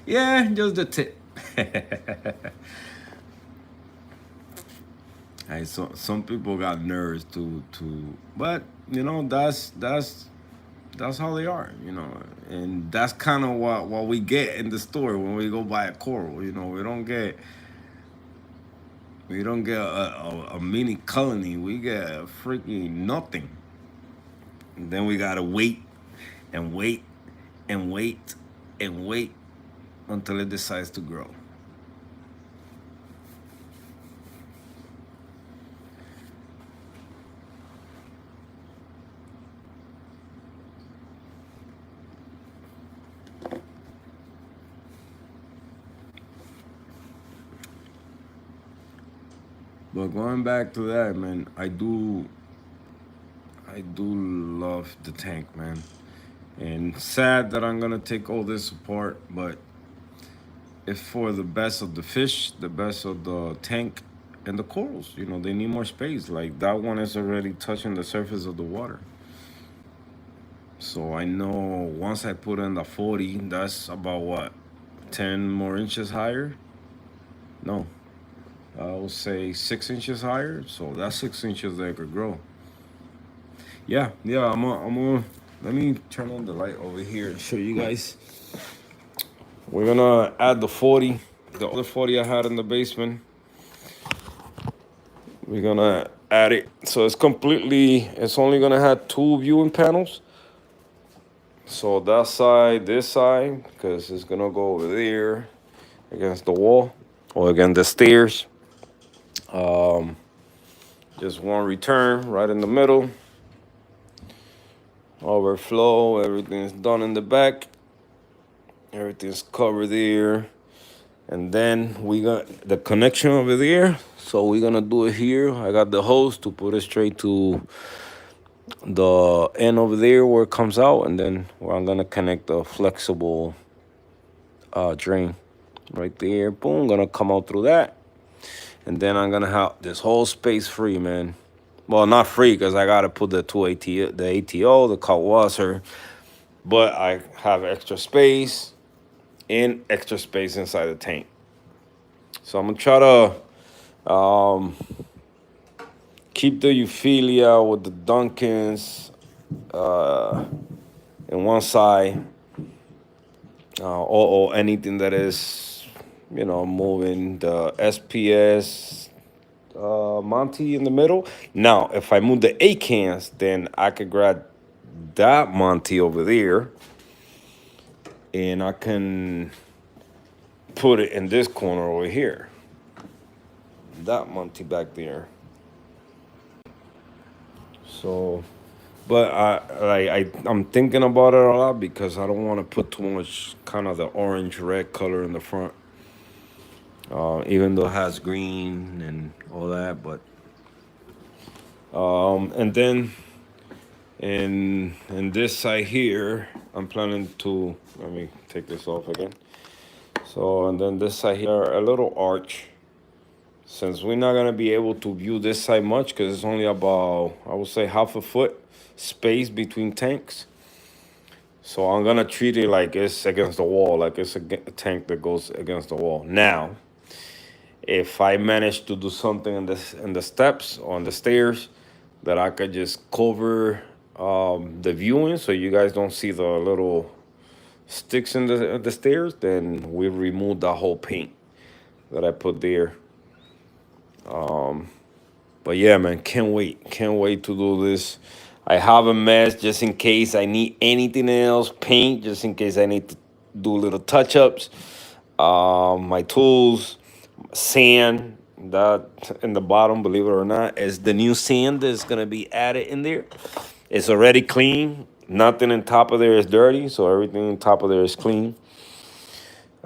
Yeah, just the tip. Hey, so some people got nerves but you know that's how they are, you know, and that's kind of what we get in the store when we go buy a coral. You know, we don't get a mini colony. We get freaking nothing. And then we gotta wait and wait and wait and wait until it decides to grow. But going back to that, man, I do love the tank, man. And sad that I'm gonna take all this apart, but it's for the best of the fish, the best of the tank, and the corals. You know, they need more space. Like that one is already touching the surface of the water. So I know once I put in the 40, that's about what, 10 more inches higher? No, I would say 6 inches higher. So that's 6 inches that could grow. Yeah, yeah. I'm gonna. Let me turn on the light over here and show you guys. We're gonna add the 40, the other 40 I had in the basement. We're gonna add it. So it's only gonna have two viewing panels. So that side, this side, because it's gonna go over there against the wall or against the stairs. Um, just one return right in the middle. Overflow, everything's done in the back. Everything's covered there. And then we got the connection over there. So we're gonna do it here. I got the hose to put it straight to the end over there where it comes out, and then where I'm gonna connect the flexible drain right there. Boom, gonna come out through that. And then I'm gonna have this whole space free, man. Well, not free because I gotta put the ATO, the cold water, but I have extra space and extra space inside the tank. So I'm gonna try to keep the Euphilia with the Duncans in one side, or anything that is, you know, moving the SPS Monty in the middle. Now, if I move the A cans, then I could grab that Monty over there, and I can put it in this corner over here. That Monty back there. So, but I'm thinking about it a lot because I don't want to put too much kind of the orange red color in the front. Even though it has green and all that, but and then in this side here, I'm planning to, let me take this off again. So, and then this side here, a little arch. Since we're not gonna be able to view this side much because it's only about, I would say, half a foot space between tanks. So I'm gonna treat it like it's against the wall, like it's a tank that goes against the wall. Now, if I manage to do something in the steps or on the stairs that I could just cover the viewing, so you guys don't see the little sticks in the stairs, then we remove the whole paint that I put there. But yeah, man, can't wait to do this. I have a mess just in case I need anything else, paint just in case I need to do little touch ups. My tools, sand that in the bottom, believe it or not, is the new sand that's gonna be added in there. It's already clean. Nothing on top of there is dirty, so everything on top of there is clean.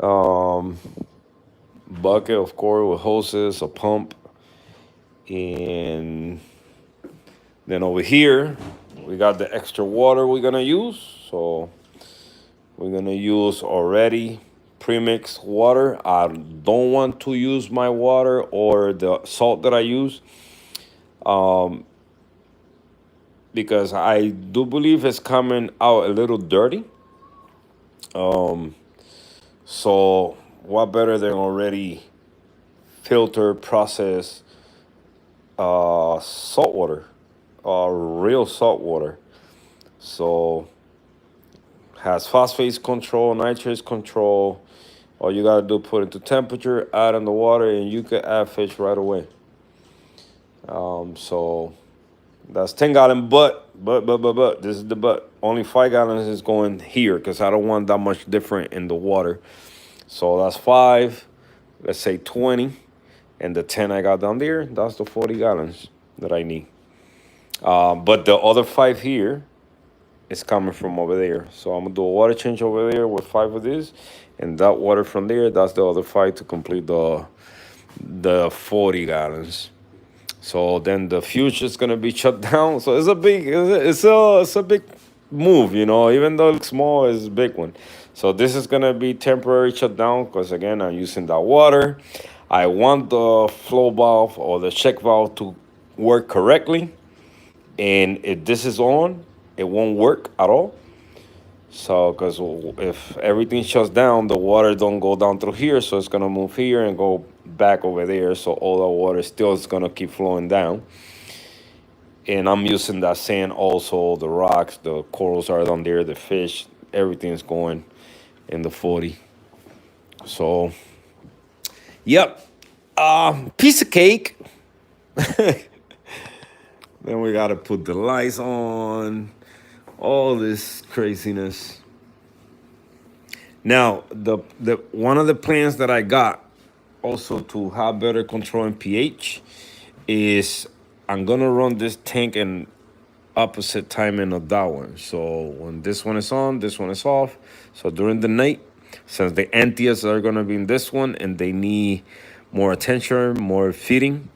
Um, Bucket, of course, with hoses, a pump, and then over here we got the extra water we're gonna use. So we're gonna use already premixed water. I don't want to use my water or the salt that I use, um, because I do believe it's coming out a little dirty. Um, so what better than already filter process salt water, real salt water. So has phosphate control, nitrates control. All you gotta do put into temperature, add in the water, and you can add fish right away. So that's 10 gallon, but this is the but. Only 5 gallons is going here because I don't want that much different in the water. So that's 5. Let's say 20, and the 10 I got down there. That's the 40 gallons that I need. But the other 5 here is coming from over there. So I'm gonna do a water change over there with 5 of this, and that water from there. That's the other 5 to complete the 40 gallons. So then the future is gonna be shut down. So it's a big move, you know. Even though it's small, it's a big one. So this is gonna be temporary shut down because again I'm using that water. I want the flow valve or the check valve to work correctly, and if this is on, it won't work at all. So, because if everything shuts down, the water don't go down through here, so it's gonna move here and go back over there. So all the water still is gonna keep flowing down. And I'm using that sand also, the rocks, the corals are down there, the fish, everything's going in the 40. So, yep, piece of cake. Then we gotta put the lights on, all this craziness. Now, the one of the plans that I got also to have better control in pH is I'm gonna run this tank in opposite timing of that one. So when this one is on, this one is off. So during the night, since the antias are gonna be in this one and they need more attention, more feeding,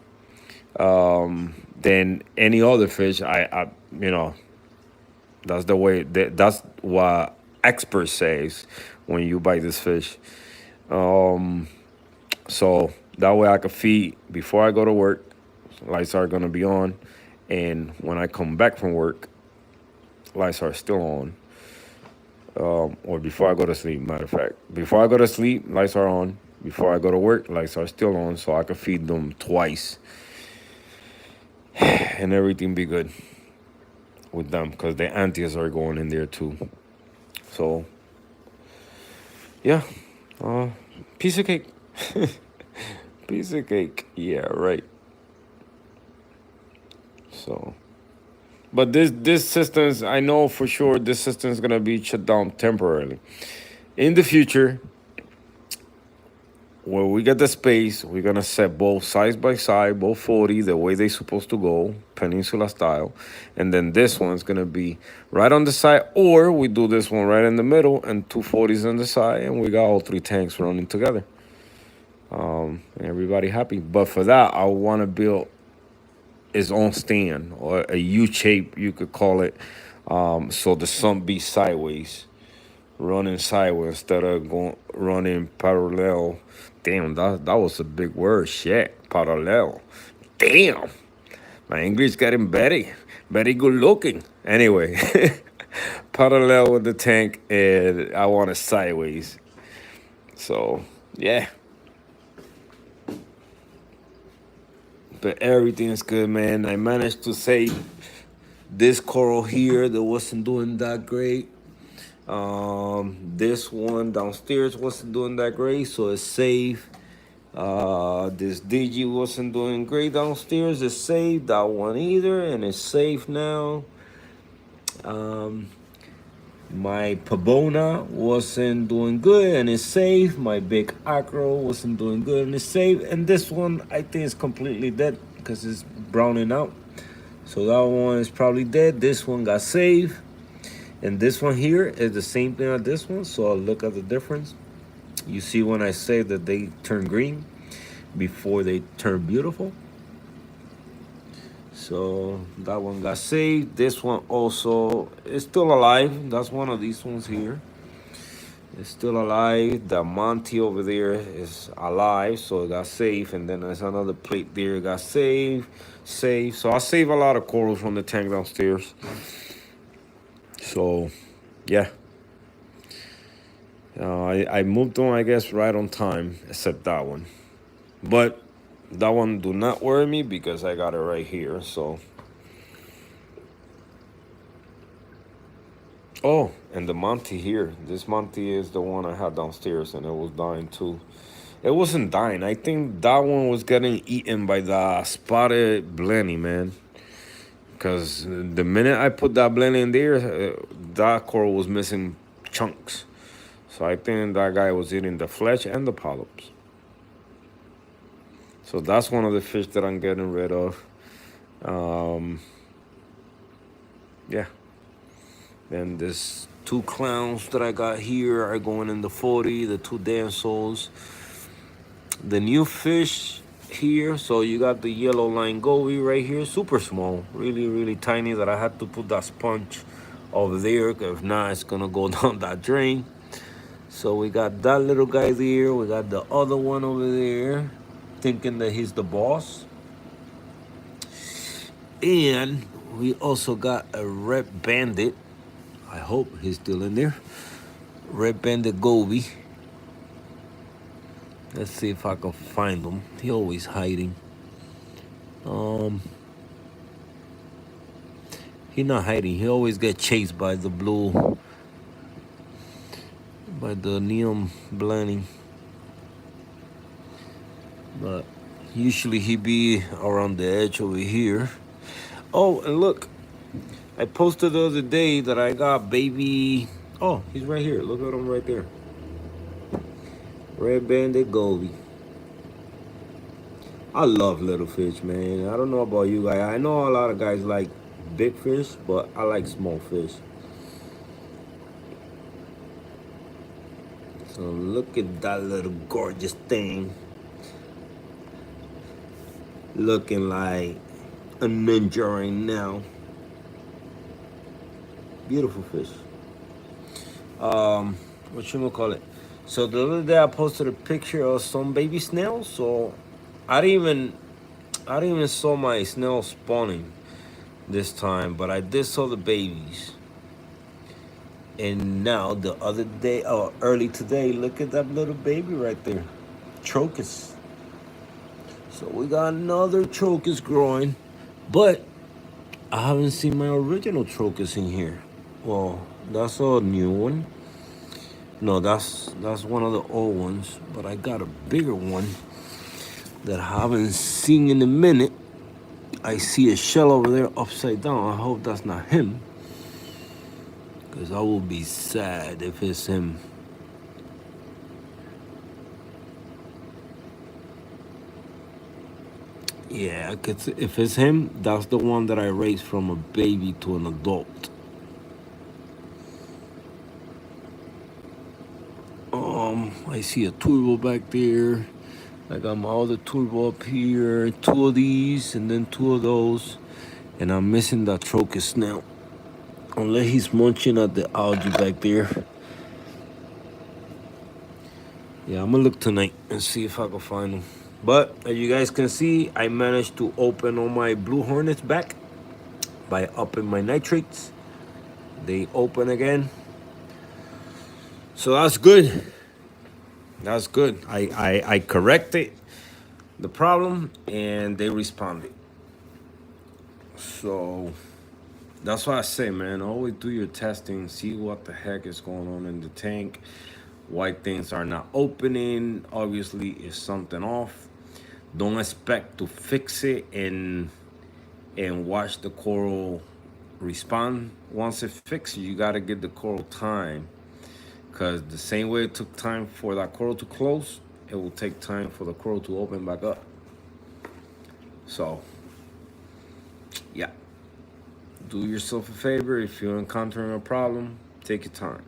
than any other fish, I you know, that's the way. That's what experts says when you buy this fish. Um, so that way I can feed before I go to work. Lights are gonna be on, and when I come back from work, lights are still on. Or before I go to sleep. Matter of fact, before I go to sleep, lights are on. Before I go to work, lights are still on, so I can feed them twice, and everything be good with them because the antias are going in there too. So yeah, piece of cake. Piece of cake. Yeah, right. So, but this system's, I know for sure this system's gonna be shut down temporarily. In the future, when we get the space, we're gonna set both side by side, both 40, the way they supposed to go, peninsula style, and then this one's gonna be right on the side, or we do this one right in the middle and 240s on the side, and we got all 3 tanks running together. And everybody happy. But for that, I want to build its own stand or a U shape, you could call it, so the sun be sideways, running sideways instead of going running parallel. Damn, that was a big word. Shit, parallel. Damn, my English getting very good looking. Anyway, parallel with the tank, and I want it sideways. So yeah, but everything's good, man. I managed to save This coral here that wasn't doing that great. This one downstairs wasn't doing that great, so it's safe. This DG wasn't doing great downstairs. It's safe. That one either, and it's safe now. My Pabona wasn't doing good, and it's safe. My big acro wasn't doing good, and it's safe. And this one, I think, is completely dead because it's browning out. So that one is probably dead. This one got saved. And this one here is the same thing as this one. So I'll look at the difference. You see when I say that they turn green before they turn beautiful. So that one got saved. This one also is still alive. That's one of these ones here. It's still alive. The Monty over there is alive, so it got saved. And then there's another plate there, it got saved. So I save a lot of corals from the tank downstairs. So, yeah. I moved on, I guess, right on time, except that one. But that one do not worry me because I got it right here, so. Oh, and the Monty here. This Monty is the one I had downstairs, and it was dying too. It wasn't dying. I think that one was getting eaten by the spotted blenny, man. Because the minute I put that blenny in there, that coral was missing chunks. So I think that guy was eating the flesh and the polyps. So that's one of the fish that I'm getting rid of. Yeah. Then this two clowns that I got here are going in the 40, the two dansos. The new fish here, so you got the yellow line goby right here, super small, really, really tiny, that I had to put that sponge over there, because if not, it's gonna go down that drain. So we got that little guy there, we got the other one over there, thinking that he's the boss. And we also got a red bandit. I hope he's still in there. Red bandit goby. Let's see if I can find him. He always hiding. He not hiding. He always get chased by the blue, by the neon blending. But usually he be around the edge over here. Oh, and look, I posted the other day that I got baby. Oh, he's right here. Look at him right there. Red banded goby. I love little fish, man. I don't know about you guys. I know a lot of guys like big fish, but I like small fish. So look at that little gorgeous thing. Looking like a ninja right now. Beautiful fish. What you gonna call it? So the other day I posted a picture of some baby snails. So I didn't even saw my snail spawning this time, but I did saw the babies. And now the other day, or early today, look at that little baby right there, Trocus. So we got another Trocus growing, but I haven't seen my original Trocus in here. Well, that's a new one. No, that's one of the old ones, but I got a bigger one that I haven't seen in a minute. I see a shell over there upside down. I hope that's not him, because I will be sad if it's him. Yeah, if it's him, that's the one that I raised from a baby to an adult. I see a turbo back there. I got my other turbo up here, two of these, and then two of those. And I'm missing that Trocus snail. Unless he's munching at the algae back there. Yeah, I'm gonna look tonight and see if I can find him. But as you guys can see, I managed to open all my blue hornets back by upping my nitrates. They open again. So that's good. That's good. I corrected the problem and they responded. So That's why I say, man, always do your testing, see what the heck is going on in the tank, why things are not opening. Obviously, is something off. Don't expect to fix it and watch the coral respond. Once it fixes, you gotta give the coral time, because the same way it took time for that coral to close, it will take time for the coral to open back up. So, yeah, do yourself a favor. If you're encountering a problem, take your time.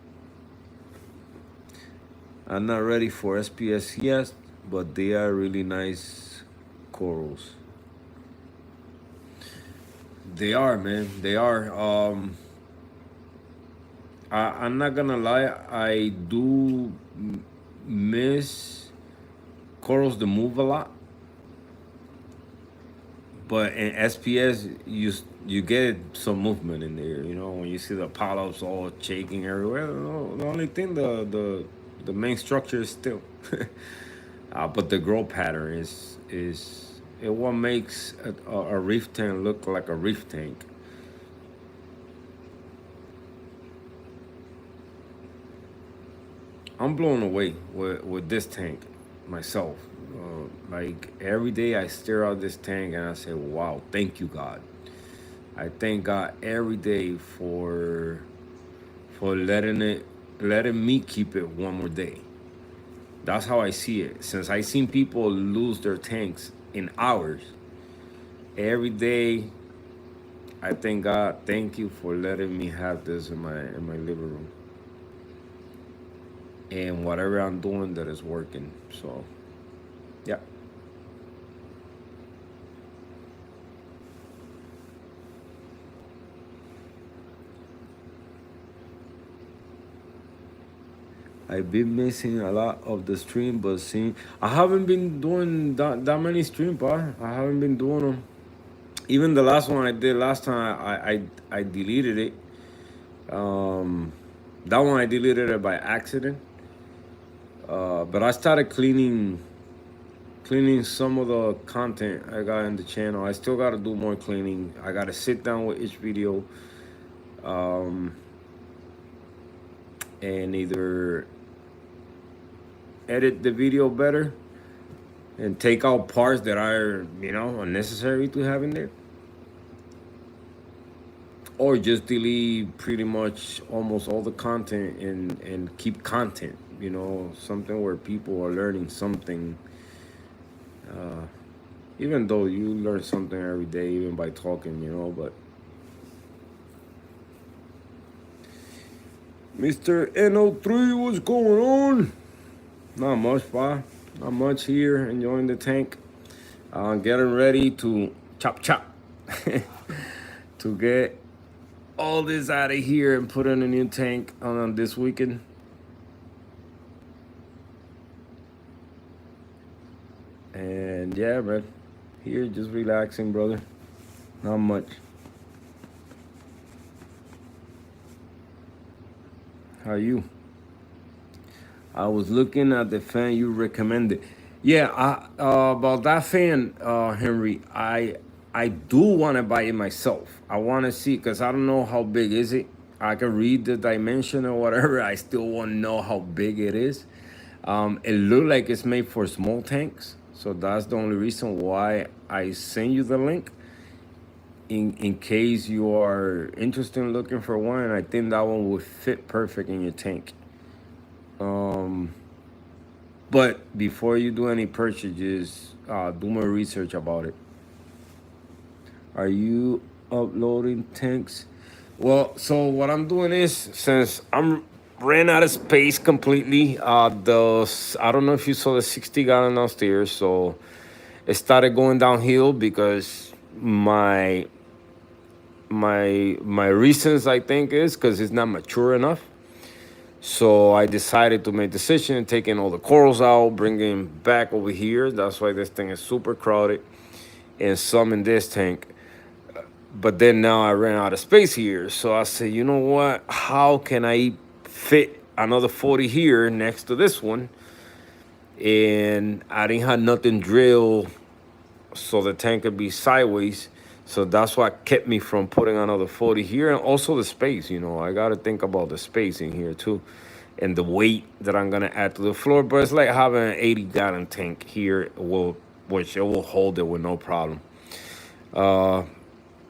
I'm not ready for SPS yet, but they are really nice corals. They are, man. They are. I'm not gonna lie. I do miss corals that move a lot, but in SPS, you get some movement in there. You know, when you see the polyps all shaking everywhere. The only thing, the main structure is still, but the growth pattern is it what makes a reef tank look like a reef tank. I'm blown away with this tank myself. Like every day I stare out this tank and I say, wow, thank you, God. I thank God every day for letting me keep it one more day. That's how I see it. Since I seen people lose their tanks in hours, every day I thank God, thank you for letting me have this in my living room. And whatever I'm doing that is working. So yeah. I've been missing a lot of the stream, but seeing I haven't been doing that many streams, but I haven't been doing them. Even the last one I did last time, I deleted it. Um, that one I deleted it by accident. But I started cleaning some of the content I got in the channel. I still got to do more cleaning. I got to sit down with each video, um, and either edit the video better and take out parts that are, unnecessary to have in there, or just delete pretty much almost all the content and keep content, something where people are learning something, even though you learn something every day even by talking, but Mr. NO3, what's going on? Not much, pa. Not much here. Enjoying the tank. Getting ready to chop chop to get all this out of here and put in a new tank on this weekend. And yeah, man, here just relaxing, brother. Not much. How you? I was looking at the fan you recommended. Yeah, about that fan, Henry. I do want to buy it myself. I want to see, because I don't know how big is it. I can read the dimension or whatever. I still want to know how big it is. It looked like it's made for small tanks, so that's the only reason why I send you the link. In case you are interested in looking for one, and I think that one would fit perfect in your tank. But before you do any purchases, do more research about it. Are you uploading tanks? Well, so what I'm doing is, since I'm ran out of space completely, I don't know if you saw the 60 gallon downstairs, so it started going downhill because my reasons, I think, is because it's not mature enough. So I decided to make a decision, taking all the corals out, bringing back over here. That's why this thing is super crowded, and some in this tank. But then now I ran out of space here. So I said, you know what? How can I fit another 40 here next to this one? And I didn't have nothing drilled so the tank could be sideways. So that's what kept me from putting another 40 here, and also the space. I got to think about the space in here too, and the weight that I'm gonna add to the floor. But it's like having an 80-gallon tank here, which it will hold it with no problem. Uh,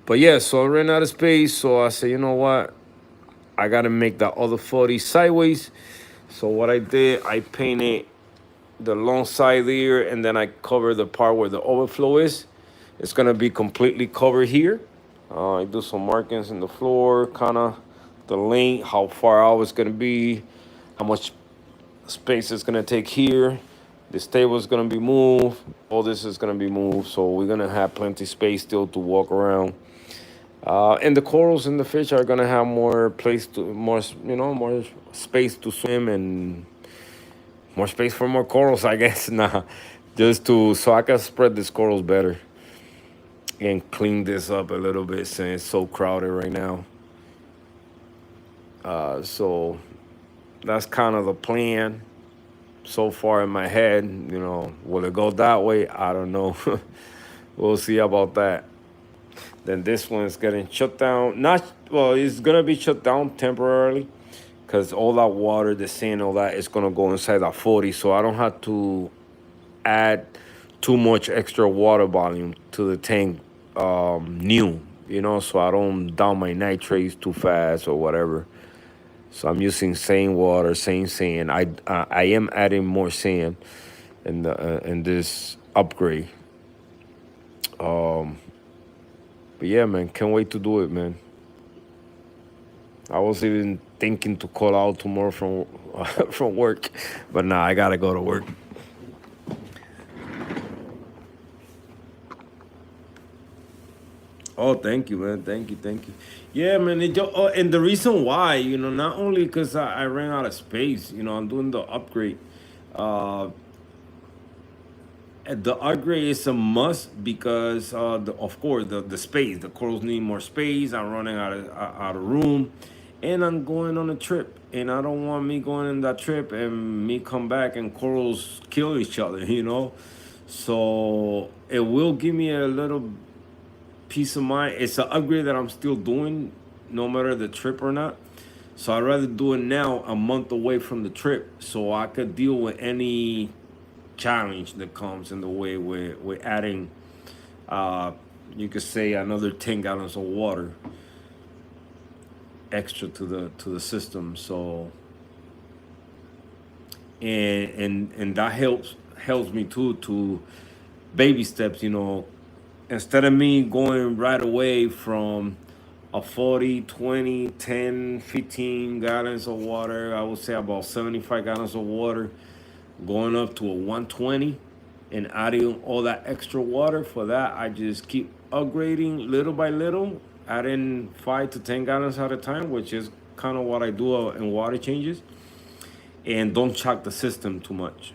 but yeah, so I ran out of space, so I said, you know what, I gotta make that other 40 sideways. So what I did, I painted the long side there, and then I cover the part where the overflow is. It's gonna be completely covered here. I do some markings in the floor, kind of the length, how far out it's gonna be, how much space it's gonna take here. This table is gonna be moved. All this is gonna be moved, so we're gonna have plenty space still to walk around. And the corals and the fish are gonna have more space to swim, and more space for more corals, I guess. Nah, just so I can spread these corals better and clean this up a little bit since it's so crowded right now. So that's kind of the plan so far in my head. Will it go that way? I don't know. We'll see about that. Then this one is getting shut down. Not well, it's gonna be shut down temporarily because all that water, the sand, all that is gonna go inside that 40. So I don't have to add too much extra water volume to the tank new, so I don't down my nitrates too fast or whatever. So I'm using same water, same sand. I am adding more sand in this upgrade. But yeah, man, can't wait to do it, man. I was even thinking to call out tomorrow from from work, but nah, I gotta go to work. Oh, thank you, man. Thank you, thank you. Yeah, man. And the reason why, not only because I ran out of space, I'm doing the upgrade. Uh, and the upgrade is a must because, of course, the space. The corals need more space. I'm running out of room, and I'm going on a trip. And I don't want me going on that trip and me come back and corals kill each other. So it will give me a little peace of mind. It's an upgrade that I'm still doing, no matter the trip or not. So I'd rather do it now, a month away from the trip, so I could deal with any challenge that comes in the way with adding, you could say, another 10 gallons of water extra to the system. So and that helps me too, to baby steps. Instead of me going right away from a 40, 20, 10, 15 gallons of water, I would say about 75 gallons of water, going up to a 120 and adding all that extra water. For that, I just keep upgrading little by little, adding 5 to 10 gallons at a time, which is kind of what I do in water changes. And don't shock the system too much,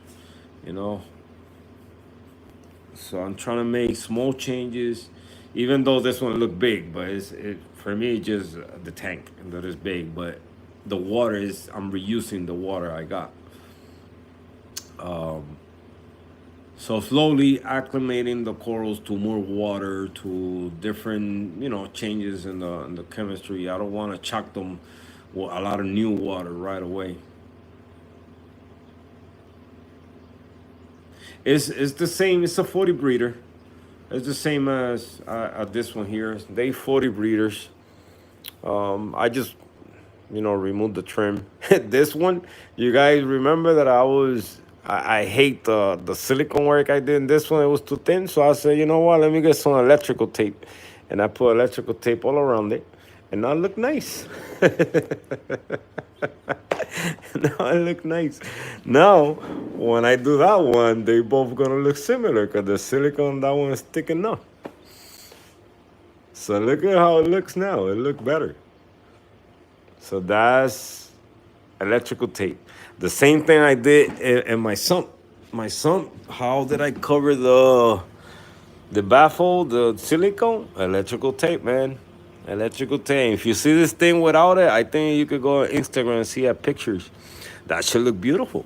you know. So I'm trying to make small changes, even though this one look big, but for me it's just the tank that is big. But the water is, I'm reusing the water I got. So slowly acclimating the corals to more water, to different changes in the chemistry. I don't want to chuck them with a lot of new water right away. It's the same. It's a 40 breeder. It's the same as this one here. They 40 breeders. I just removed the trim. This one, you guys remember that I hate the silicone work I did in this one. It was too thin, so I said, you know what? Let me get some electrical tape, and I put electrical tape all around it, and now it look nice. Now it look nice. Now, when I do that one, they both gonna look similar because the silicone, that one is thick enough. So look at how it looks now. It look better. So that's electrical tape. The same thing I did in my sump. My sump, how did I cover the baffle, the silicone? Electrical tape, man. Electrical tape. If you see this thing without it, I think you could go on Instagram and see pictures. That should look beautiful.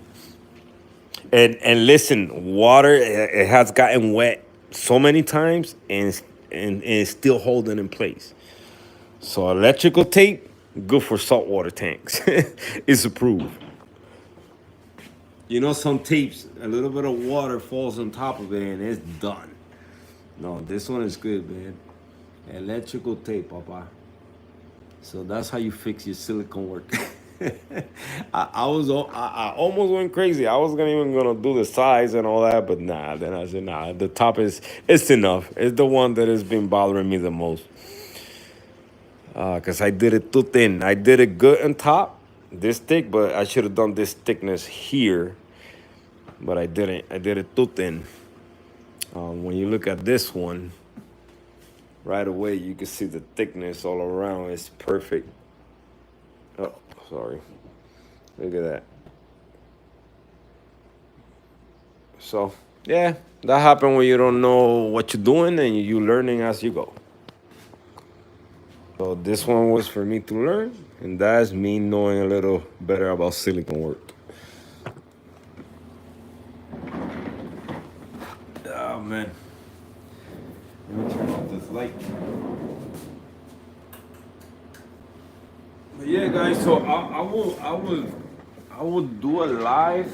And listen, water, it has gotten wet so many times, and and it's still holding in place. So electrical tape, good for saltwater tanks. It's approved. You know, some tapes, a little bit of water falls on top of it and it's done. No, this one is good, man. Electrical tape, papa. So that's how you fix your silicone work. I almost went crazy. I was gonna even gonna do the size and all that, but nah. Then I said nah. The top is it's enough. It's the one that has been bothering me the most. Cause I did it too thin. I did it good on top, this thick, but I should have done this thickness here. But I didn't. I did it too thin. When you look at this one, right away you can see the thickness all around. It's perfect. Oh, sorry. Look at that. So yeah, that happens when you don't know what you're doing and you learning as you go. So this one was for me to learn, and that's me knowing a little better about silicone work. Oh man. Let me turn off this light. But yeah, guys. So I will do a live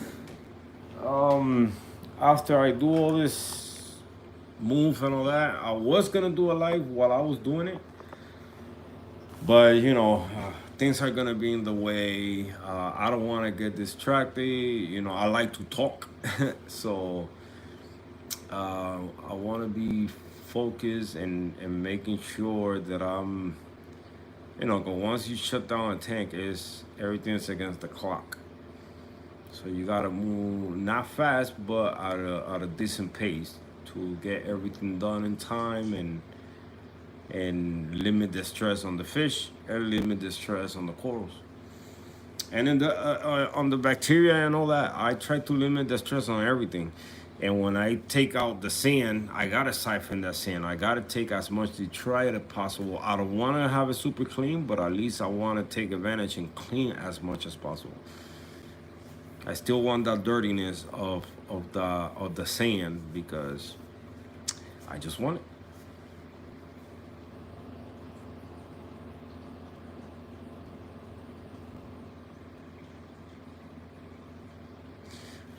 after I do all this move and all that. I was gonna do a live while I was doing it, but you know, things are gonna be in the way. I don't want to get distracted. You know, I like to talk, so I want to be focused and making sure that I'm, you know, 'cause once you shut down a tank, is everything's against the clock. So you gotta move not fast, but at a decent pace to get everything done in time and limit the stress on the fish and limit the stress on the corals. And then on the bacteria and all that, I try to limit the stress on everything. And when I take out the sand, I gotta siphon that sand. I gotta take as much detritus as possible. I don't want to have it super clean, but at least I want to take advantage and clean as much as possible. I still want that dirtiness of the sand because I just want it.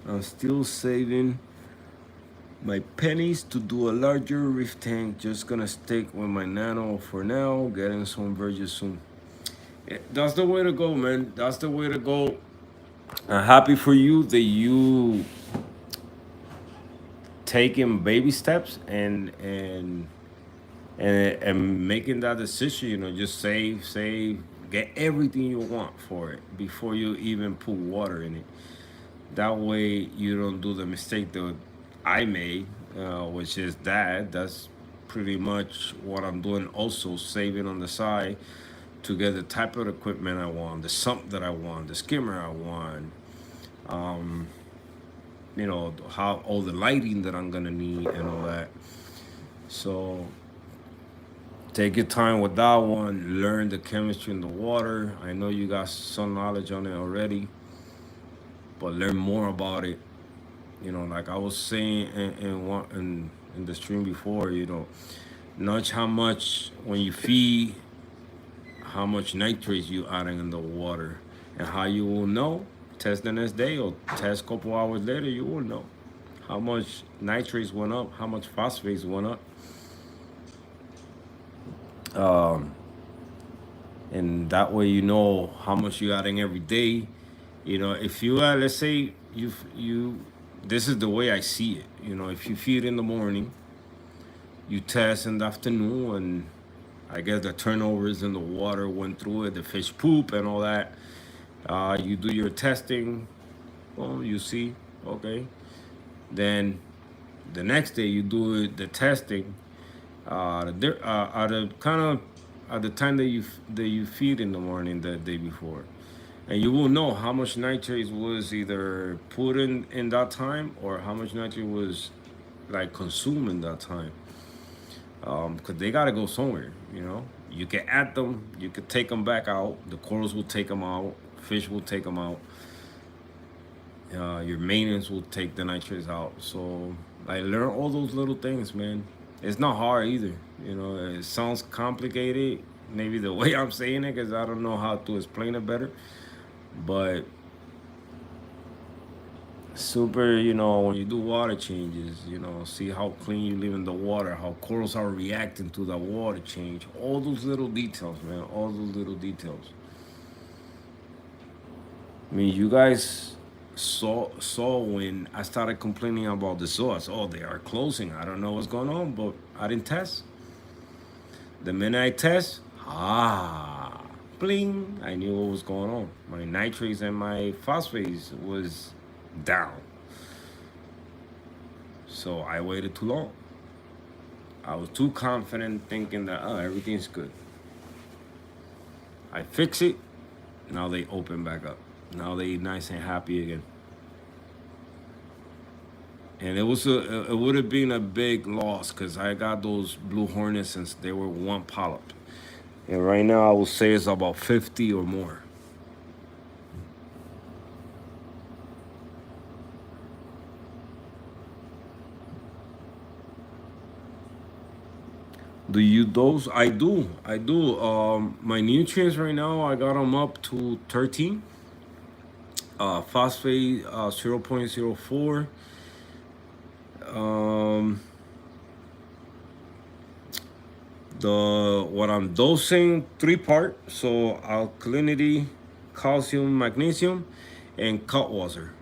I'm still saving my pennies to do a larger reef tank. Just gonna stick with my nano for now, getting some versions soon. That's the way to go, man. That's the way to go. I'm happy for you that you taking baby steps and making that decision. You know, just save, get everything you want for it before you even put water in it. That way you don't do the mistake that I made, which is that. That's pretty much what I'm doing. Also saving on the side to get the type of equipment I want, the sump that I want, the skimmer I want. You know, how all the lighting that I'm gonna need and all that. So take your time with that one. Learn the chemistry in the water. I know you got some knowledge on it already, but learn more about it. You know, like I was saying in the stream before, you know, not how much when you feed, how much nitrates you adding in the water, and how you will know. Test the next day or test a couple hours later, you will know how much nitrates went up, how much phosphates went up. And that way you know how much you're adding every day. You know, if you let's say you this is the way I see it. You know, if you feed in the morning, you test in the afternoon, and I guess the turnovers in the water went through it, the fish poop and all that. You do your testing, well, you see, okay. Then the next day you do the testing at the kind of at the time that you feed in the morning the day before, and you will know how much nitrates was either put in that time or how much nitrate was like consumed in that time. Because they gotta go somewhere, you know. You can add them, you can take them back out. The corals will take them out, fish will take them out. Your maintenance will take the nitrates out. So I learned all those little things, man. It's not hard either. You know, it sounds complicated, maybe the way I'm saying it, because I don't know how to explain it better. But super, you know, when you do water changes, you know, see how clean you leave in the water, how corals are reacting to the water change, all those little details, man, all those little details. I mean, you guys saw when I started complaining about the zoas. Oh, they are closing. I don't know what's going on, but I didn't test. The minute I test, bling, I knew what was going on. My nitrates and my phosphates was down. So I waited too long. I was too confident thinking that, oh, everything's good. I fix it. Now they open back up. Now they nice and happy again. And it would have been a big loss because I got those blue hornets since they were one polyp. And right now I would say it's about 50 or more. Do you dose? I do. I do. My nutrients right now, I got them up to 13. Phosphate 0.04. Um, the what I'm dosing 3-part, so alkalinity, calcium, magnesium, and cut water.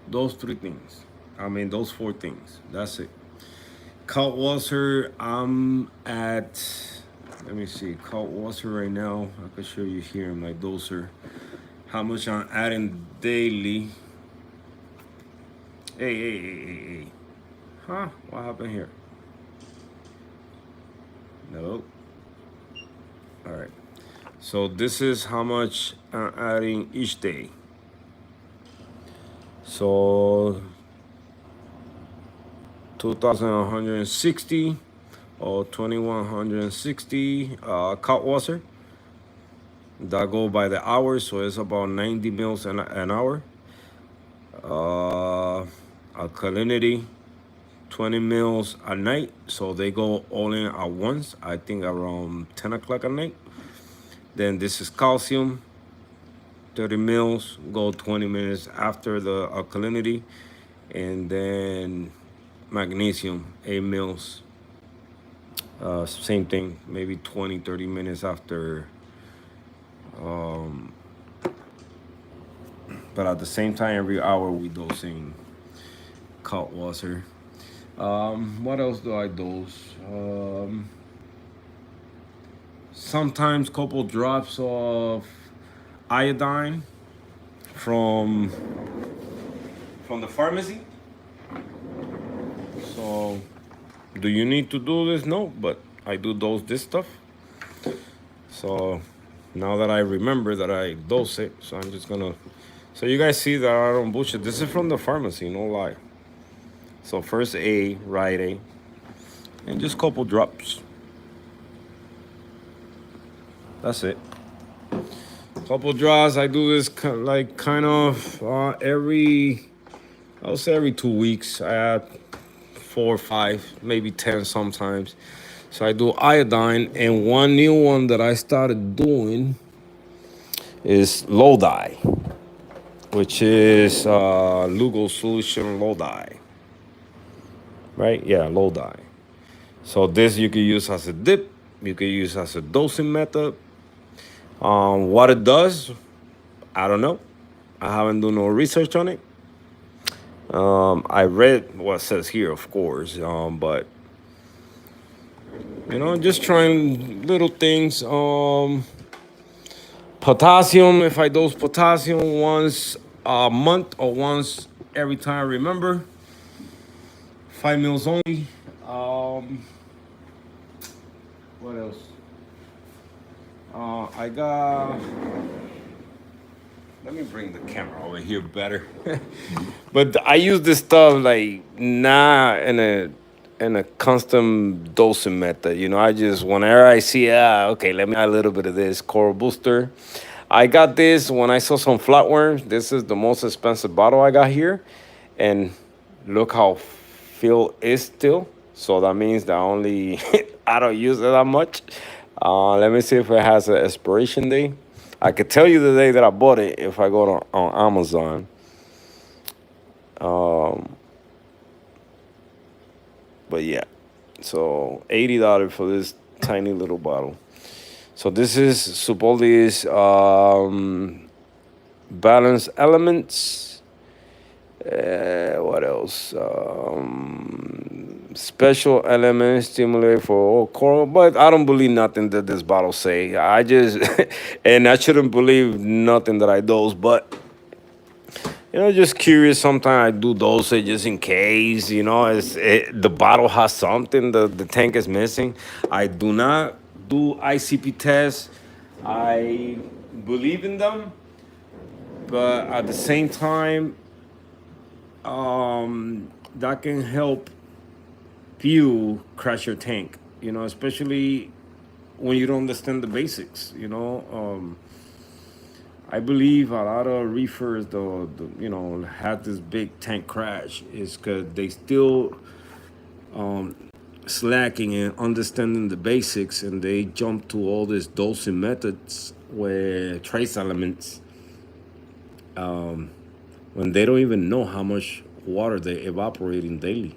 Those 3 things. I mean those 4 things. That's it. Cut water, I'm at. Let me see. Cut water right now. I can show you here in my doser how much I'm adding daily. Hey. Huh? What happened here? Nope. All right. So this is how much I'm adding each day. So 2,160 or 2,160 cut water. That go by the hour, so it's about 90 mils an hour. Alkalinity, 20 mils a night, so they go all in at once. I think around 10 o'clock at night. Then this is calcium, 30 mils, go 20 minutes after the alkalinity. And then magnesium, 8 mils. Same thing, maybe 20, 30 minutes after. But at the same time, every hour we dosing cut water. What else do I dose? Sometimes couple drops of iodine from the pharmacy. So, do you need to do this? No, but I do dose this stuff. So now that I remember that I dose it, so I'm just gonna. So you guys see that I don't bullshit. This is from the pharmacy, no lie. So first A, right A, and just couple drops. That's it. Couple draws. I do this like kind of every, I would say every 2 weeks. I add 4 or 5, maybe 10 sometimes. So I do iodine, and one new one that I started doing is Lodi, which is Lugo solution Lodi. Right? Yeah, Lodi. So this you can use as a dip. You can use as a dosing method. What it does, I don't know. I haven't done no research on it. I read what it says here, of course, but you know, just trying little things. Potassium, if I dose potassium once a month or once every time I remember. 5 mils only. What else? I got. Let me bring the camera over here better. But I use this stuff like not in a custom dosing method. You know, I just whenever I see okay, let me add a little bit of this coral booster. I got this when I saw some flatworms. This is the most expensive bottle I got here, and look how filled is still. So that means that only I don't use it that much. Let me see if it has an expiration date. I could tell you the day that I bought it if I go on Amazon. Um, but yeah, so $80 for this tiny little bottle. So this is supposedly is balance elements. What else? Special elements stimulate for all coral, but I don't believe nothing that this bottle say. I just and I shouldn't believe nothing that I dose, but just curious. Sometimes I do dose it just in case. The bottle has something the tank is missing. I do not do ICP tests. I believe in them, but at the same time, that can help you crash your tank. Especially when you don't understand the basics. I believe a lot of reefers, had this big tank crash is because they still slacking and understanding the basics, and they jump to all these dosing methods where trace elements, when they don't even know how much water they evaporating daily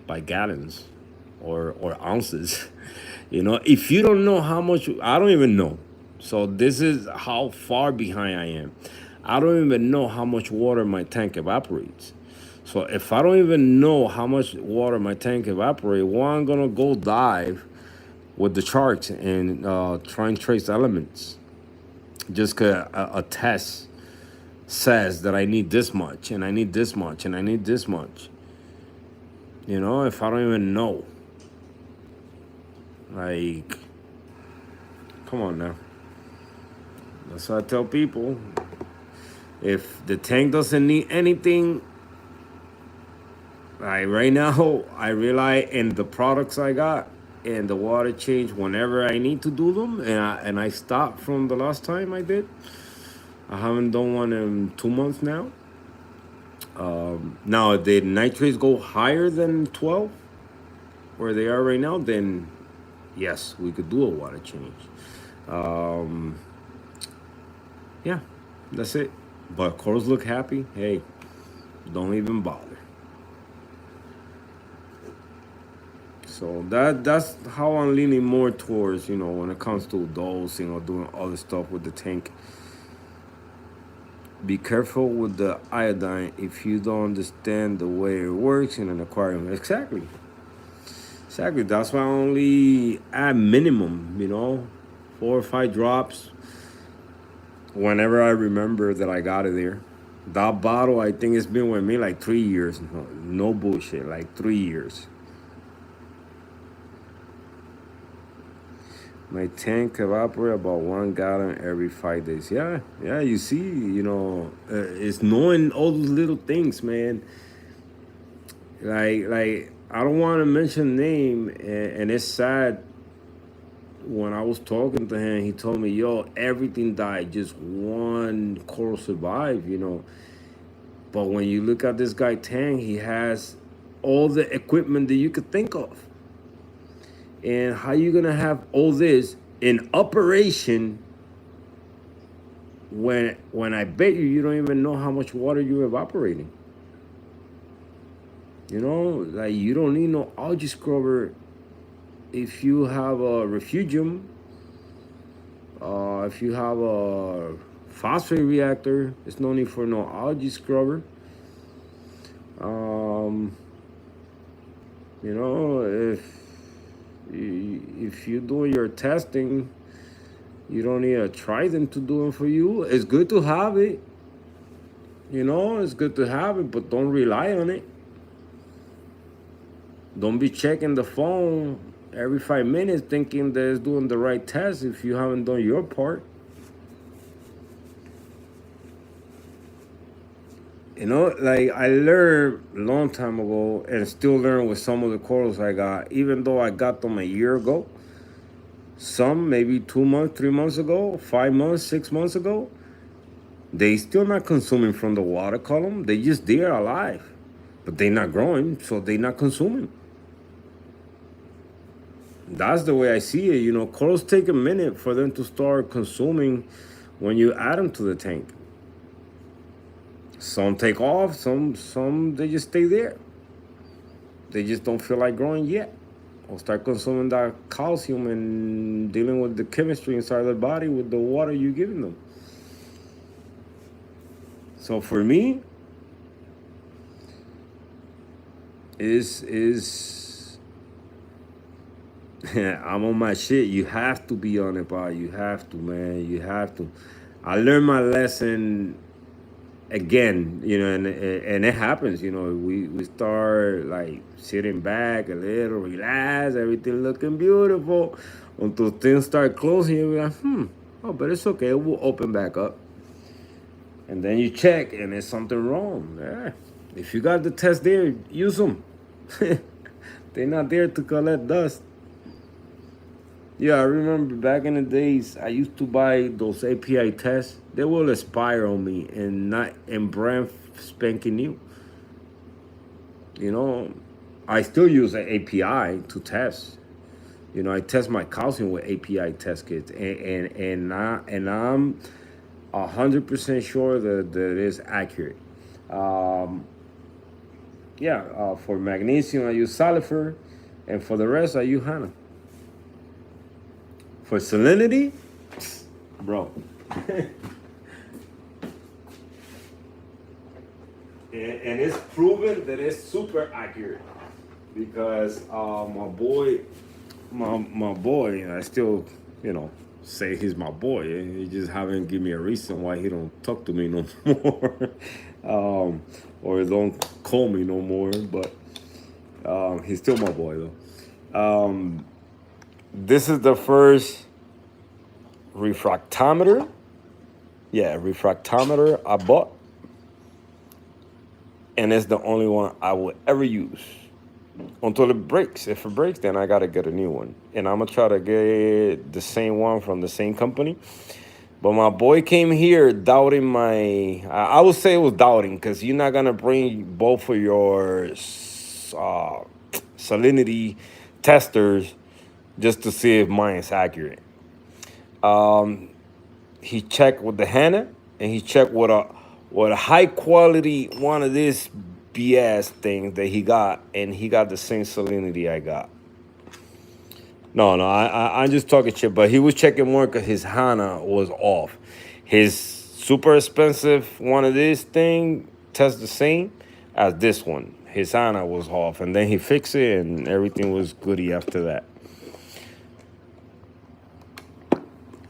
by gallons or ounces. If you don't know how much, I don't even know. So this is how far behind I am. I don't even know how much water my tank evaporates. So if I don't even know how much water my tank evaporates, well, I'm gonna go dive with the charts and try and trace elements. Just 'cause a test says that I need this much and I need this much and I need this much. If I don't even know. Like, come on now. That's what I tell people. If the tank doesn't need anything, like right now, I rely in the products I got and the water change whenever I need to do them. And I stopped from the last time I did. I haven't done one in 2 months now. Now, if the nitrates go higher than 12, where they are right now, then yes, we could do a water change. Yeah, that's it. But corals look happy. Hey, don't even bother. So that's how I'm leaning more towards, when it comes to dosing or doing other stuff with the tank. Be careful with the iodine if you don't understand the way it works in an aquarium. Exactly. That's why I only add minimum, 4 or 5 drops whenever I remember that I got it there. That bottle, I think it's been with me like 3 years. No bullshit, like 3 years. My tank evaporate about 1 gallon every 5 days. Yeah, you see, it's knowing all those little things, man. Like I don't want to mention name, and it's sad. When I was talking to him, he told me, "Yo, everything died, just one coral survived." But when you look at this guy Tang, he has all the equipment that you could think of. And how you gonna have all this in operation when I bet you don't even know how much water you're evaporating? Like you don't need no algae scrubber if you have a refugium. If you have a phosphate reactor, there's no need for no algae scrubber. If you do your testing, you don't need a trident to do it for you. It's good to have it. It's good to have it, but don't rely on it. Don't be checking the phone every 5 minutes thinking that it's doing the right test if you haven't done your part. Like I learned a long time ago and still learn with some of the corals I got, even though I got them a year ago. Some maybe 2 months, 3 months ago, 5 months, 6 months ago. They still not consuming from the water column. They just there alive. but they're not growing, so they're not consuming. That's the way I see it. You know, corals take a minute for them to start consuming when you add them to the tank. Some take off, some they just stay there. They just don't feel like growing yet. Or start consuming that calcium and dealing with the chemistry inside their body with the water you're giving them. So for me, is I'm on my shit. You have to be on it, bro. You have to, man. You have to. I learned my lesson again, you know, and it happens, you know. We start like sitting back a little, relax, everything looking beautiful, until things start closing. You're like, oh, but it's okay. It will open back up, and then you check, and there's something wrong. Yeah. If you got the test there, use them. They're not there to collect dust. Yeah, I remember back in the days, I used to buy those API tests. They will expire on me and not and brand spanking new. You know, I still use an API to test. You know, I test my calcium with API test kits, and I'm 100% sure that it is accurate. For magnesium I use Sulfur, and for the rest I use HANA. For salinity, bro. And it's proven that it's super accurate because my boy, I still, you know, say he's my boy. He just haven't given me a reason why he don't talk to me no more, or don't call me no more. But he's still my boy though. This is the first refractometer. Yeah, refractometer I bought. And it's the only one I will ever use until it breaks. If it breaks, then I gotta get a new one. And I'm gonna try to get the same one from the same company. But my boy came here doubting my, I would say it was doubting, because you're not gonna bring both of your salinity testers just to see if mine is accurate. He checked with the HANA, and he checked with a high quality one of this BS things that he got, and he got the same salinity I got. No, I'm just talking shit, but he was checking more because his HANA was off. His super expensive one of this thing tests the same as this one. His HANA was off, and then he fixed it, and everything was goody after that.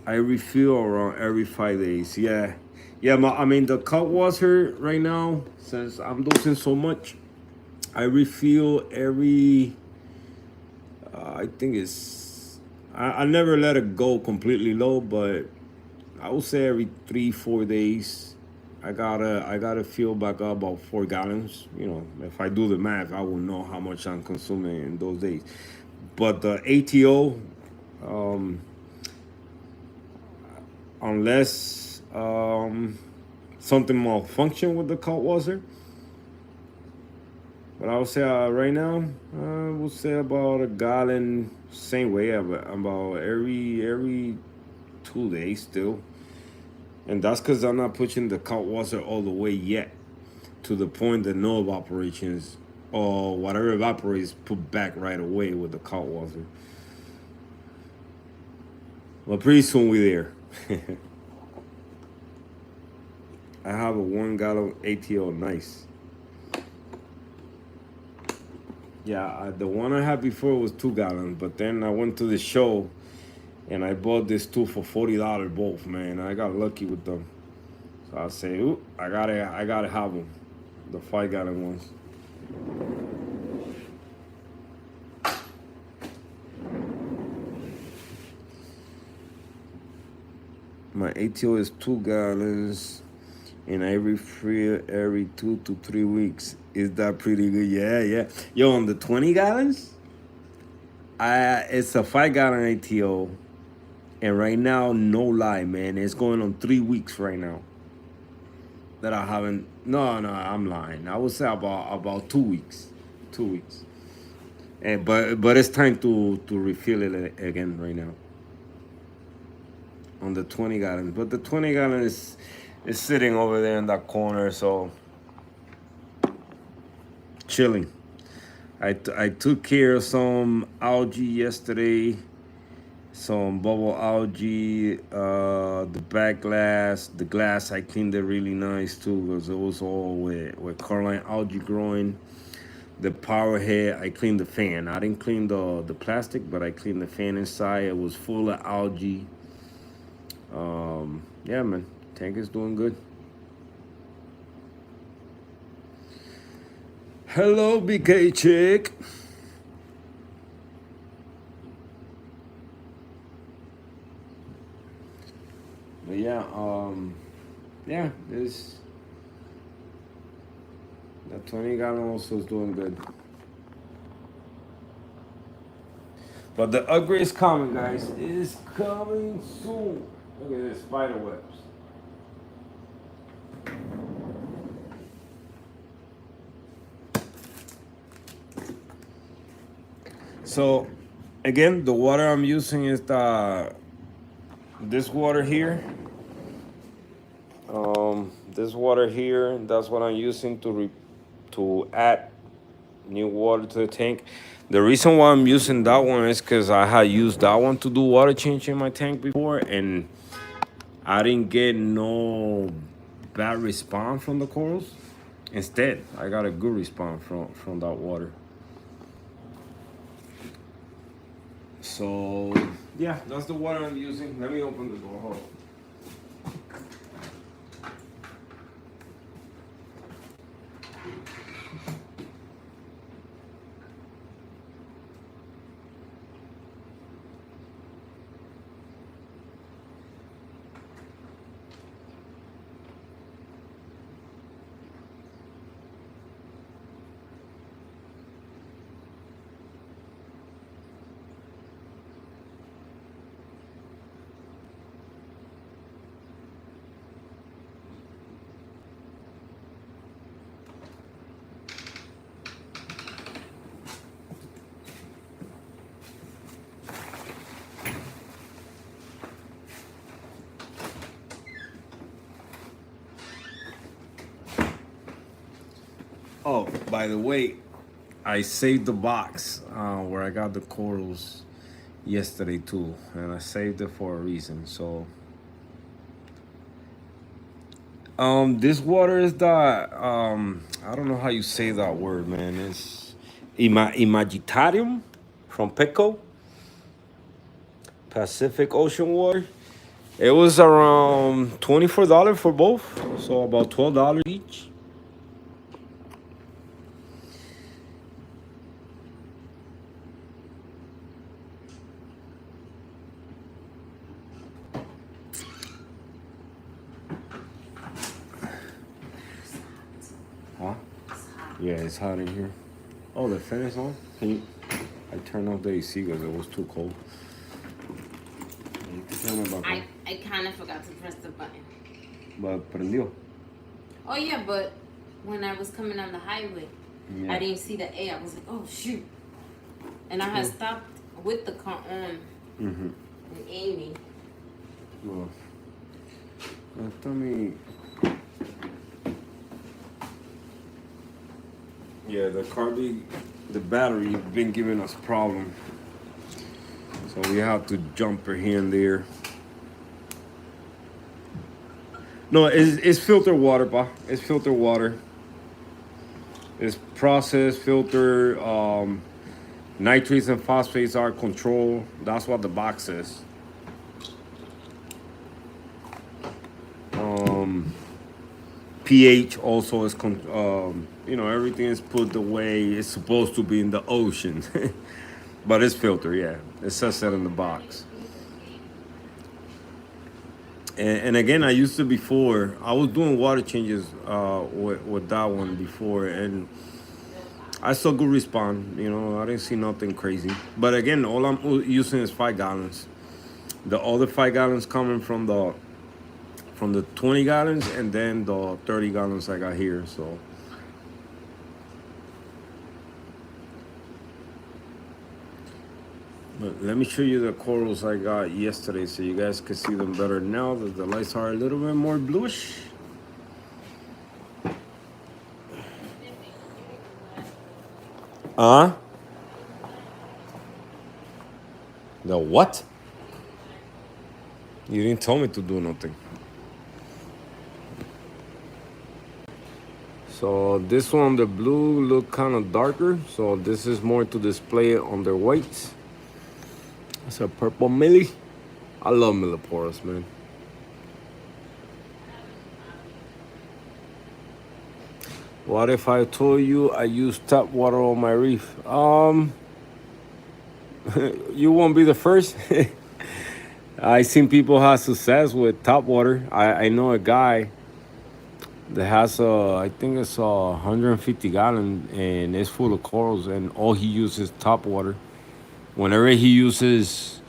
I refill around every 5 days. Yeah, I mean, the cut water right now, since I'm dosing so much, I refill every, I think it's, I never let it go completely low, but I would say every 3-4 days, I gotta fill back up about 4 gallons. You know, if I do the math, I will know how much I'm consuming in those days. But the ATO, unless something malfunction with the cold water. But I would say right now, I would say about a gallon, same way, about every 2 days still. And that's because I'm not pushing the cold water all the way yet, to the point that no evaporations or whatever evaporates put back right away with the cold water. But pretty soon we're there. I have a 1 gallon ATO, nice. Yeah, the one I had before was 2 gallons, but then I went to the show and I bought this two for $40 both, man. I got lucky with them. So I say, ooh, I gotta have them, the 5 gallon ones. My ATO is 2 gallons, and I refill every 2 to 3 weeks. Is that pretty good? Yeah. Yo, on the 20 gallons, it's a 5 gallon ATO, and right now, no lie, man, it's going on 3 weeks right now. that I haven't. No, no, I'm lying. I would say about 2 weeks, 2 weeks. But it's time to refill it again right now on the 20 gallon. But the 20 gallon is sitting over there in that corner, so chilling. I took care of some algae yesterday, some bubble algae, the back glass, the glass I cleaned it really nice too because it was all with Caroline algae growing. The power head, I cleaned the fan. I didn't clean the plastic, but I cleaned the fan inside. It was full of algae. Yeah, man, tank is doing good. Hello, BK chick. But yeah, yeah, this the 20 gallon also is doing good. But the upgrade is coming, guys. It's coming soon. Look at this spider webs. So, again, the water I'm using is this water here. This water here. That's what I'm using to add new water to the tank. The reason why I'm using that one is because I had used that one to do water change in my tank before, and I didn't get no bad response from the corals. Instead, I got a good response from that water. So yeah, that's the water I'm using. Let me open the door. Hold on. Oh, by the way, I saved the box where I got the corals yesterday too, and I saved it for a reason. So, this water is the I don't know how you say that word, man. It's Imagitarium from Petco, Pacific Ocean water. It was around $24 for both, so about $12 each. Huh? Yeah, it's hot in here. Oh, the fan is on? Can you? I turned off the AC because it was too cold. You can turn it back on. I kind of forgot to press the button. But prendió. Oh yeah, but when I was coming on the highway, Yeah. I didn't see the A. I was like, oh shoot. And I had stopped with the car on Mm-hmm. and Amy. Well, tell me. Yeah, the battery been giving us problem. So we have to jumper here and there. No, it's filtered water, pa. It's filtered water. It's processed, filtered. Nitrates and phosphates are controlled. That's what the box says. pH also is, everything is put the way it's supposed to be in the ocean. But it's filtered, yeah. It says that in the box. And again, I used to before. I was doing water changes with that one before, and I saw good response. I didn't see nothing crazy. But again, all I'm using is 5 gallons. The other 5 gallons coming from the from the 20 gallons and then the 30 gallons I got here. So but let me show you the corals I got yesterday so you guys can see them better now that the lights are a little bit more bluish. The what? You didn't tell me to do nothing. So this one, the blue, look kind of darker. So this is more to display it on their whites. It's a purple millie. I love milliporas, man. What if I told you I use tap water on my reef? You won't be the first. I seen people have success with tap water. I know a guy that has I think it's 150 gallon and it's full of corals and all he uses tap water. Whenever he uses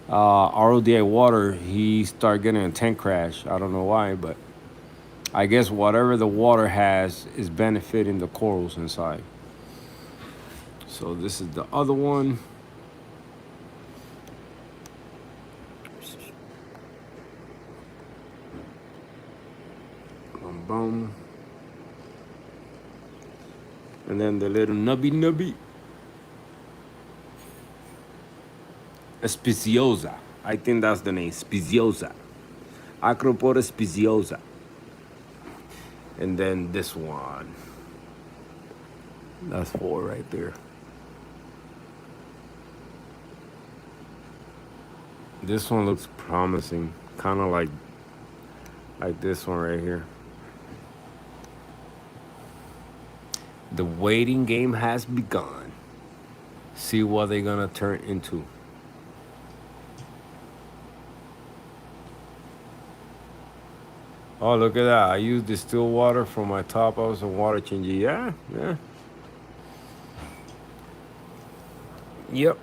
RODI water, he start getting a tank crash. I don't know why, but I guess whatever the water has is benefiting the corals inside. So this is the other one. Boom, boom. And then the little nubby. Speciosa. I think that's the name. Speciosa. Acropora speciosa. And then this one. That's 4 right there. This one looks promising. Kind of like this one right here. The waiting game has begun. See what they're gonna turn into. Oh, look at that. I used distilled water for my top. I was a water changer. Yeah. Yep.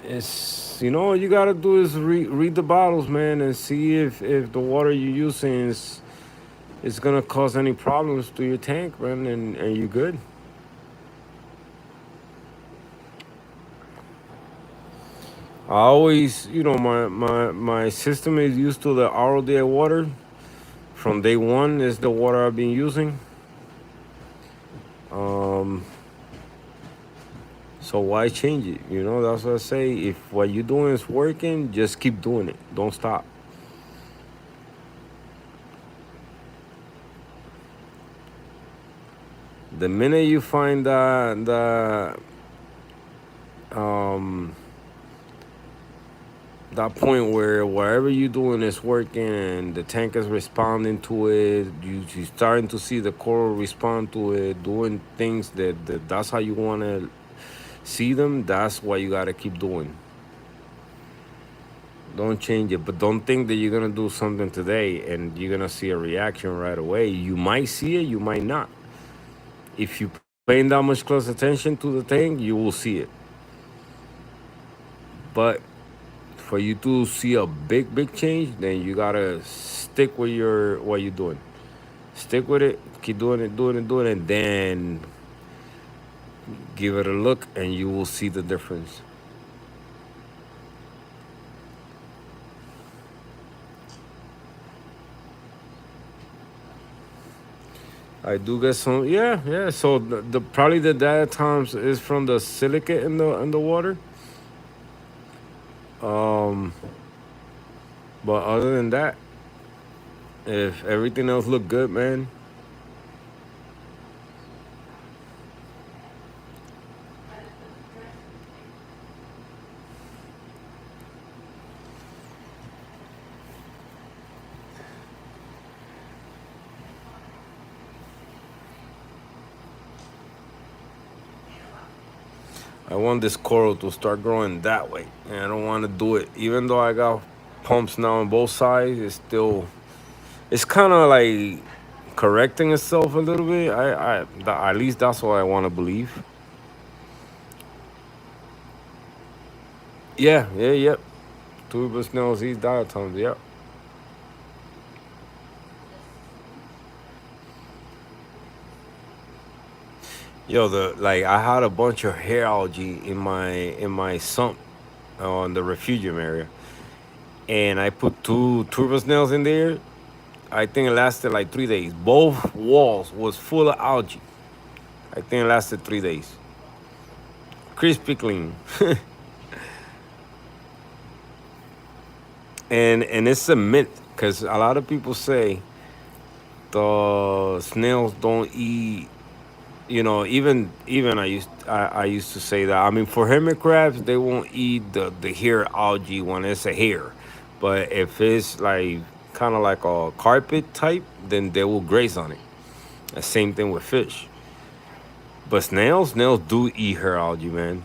It's, all you gotta do is read the bottles, man, and see if the water you're using is gonna cause any problems to your tank, man, and you're good. I always, my system is used to the RODI water. From day one is the water I've been using. So why change it? That's what I say. If what you're doing is working, just keep doing it. Don't stop. The minute you find that point where whatever you're doing is working and the tank is responding to it, you're starting to see the coral respond to it, doing things that's how you want to see them, that's what you got to keep doing. Don't change it, but don't think that you're going to do something today and you're going to see a reaction right away. You might see it, you might not. If you paying that much close attention to the thing, you will see it. But for you to see a big change, then you gotta stick with what you're doing. Stick with it, keep doing it, and then give it a look, and you will see the difference. I do get some, yeah. So the probably the diatoms is from the silicate in the water. But other than that, if everything else look good, man. I want this coral to start growing that way, and I don't want to do it. Even though I got pumps now on both sides, it's kind of like correcting itself a little bit. At least that's what I want to believe. Yep. Tuberous snails, these diatoms, yep. Yo, I had a bunch of hair algae in my sump on the refugium area, and I put two turbo snails in there. I think it lasted like 3 days. Both walls was full of algae. I think it lasted 3 days. Crispy clean. And it's a myth because a lot of people say the snails don't eat. You know, even I used to say that. I mean, for hermit crabs, they won't eat the hair algae when it's a hair, but if it's like kind of like a carpet type, then they will graze on it. The same thing with fish. But snails do eat hair algae, man.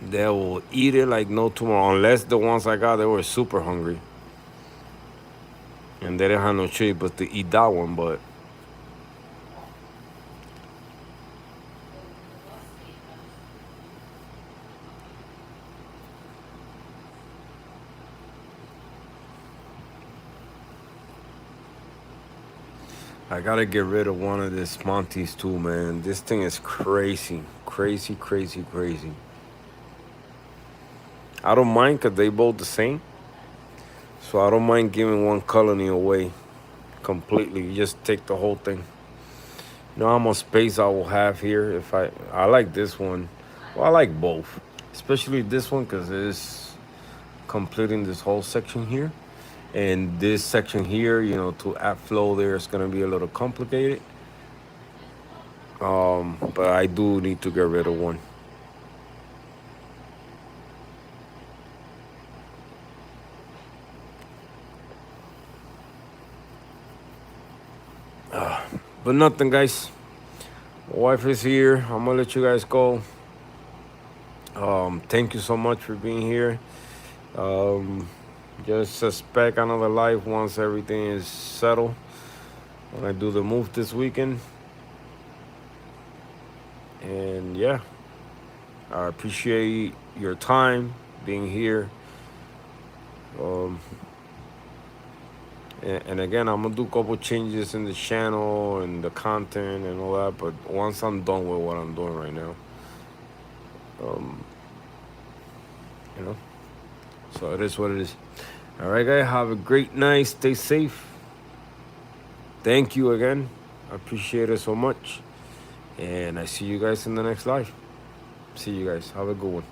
They will eat it like no tomorrow, unless the ones I got they were super hungry and they didn't have no choice but to eat that one. But I gotta get rid of one of these Monties too, man. This thing is crazy, crazy, crazy, crazy. I don't mind because they both the same, so I don't mind giving one colony away completely. You just take the whole thing. You know how much space I will have here if I like this one. Well, I like both, especially this one because it's completing this whole section here. And this section here, you know, to add flow there is gonna be a little complicated. But I do need to get rid of one. But nothing, guys. My wife is here. I'm gonna let you guys go. Thank you so much for being here. Um, just suspect another life once everything is settled. When I do the move this weekend. And yeah, I appreciate your time being here. Um, and again, I'm gonna do a couple changes in the channel and the content and all that. But once I'm done with what I'm doing right now, um, you know, so it is what it is. All right, guys, have a great night. Stay safe. Thank you again. I appreciate it so much. And I see you guys in the next live. See you guys. Have a good one.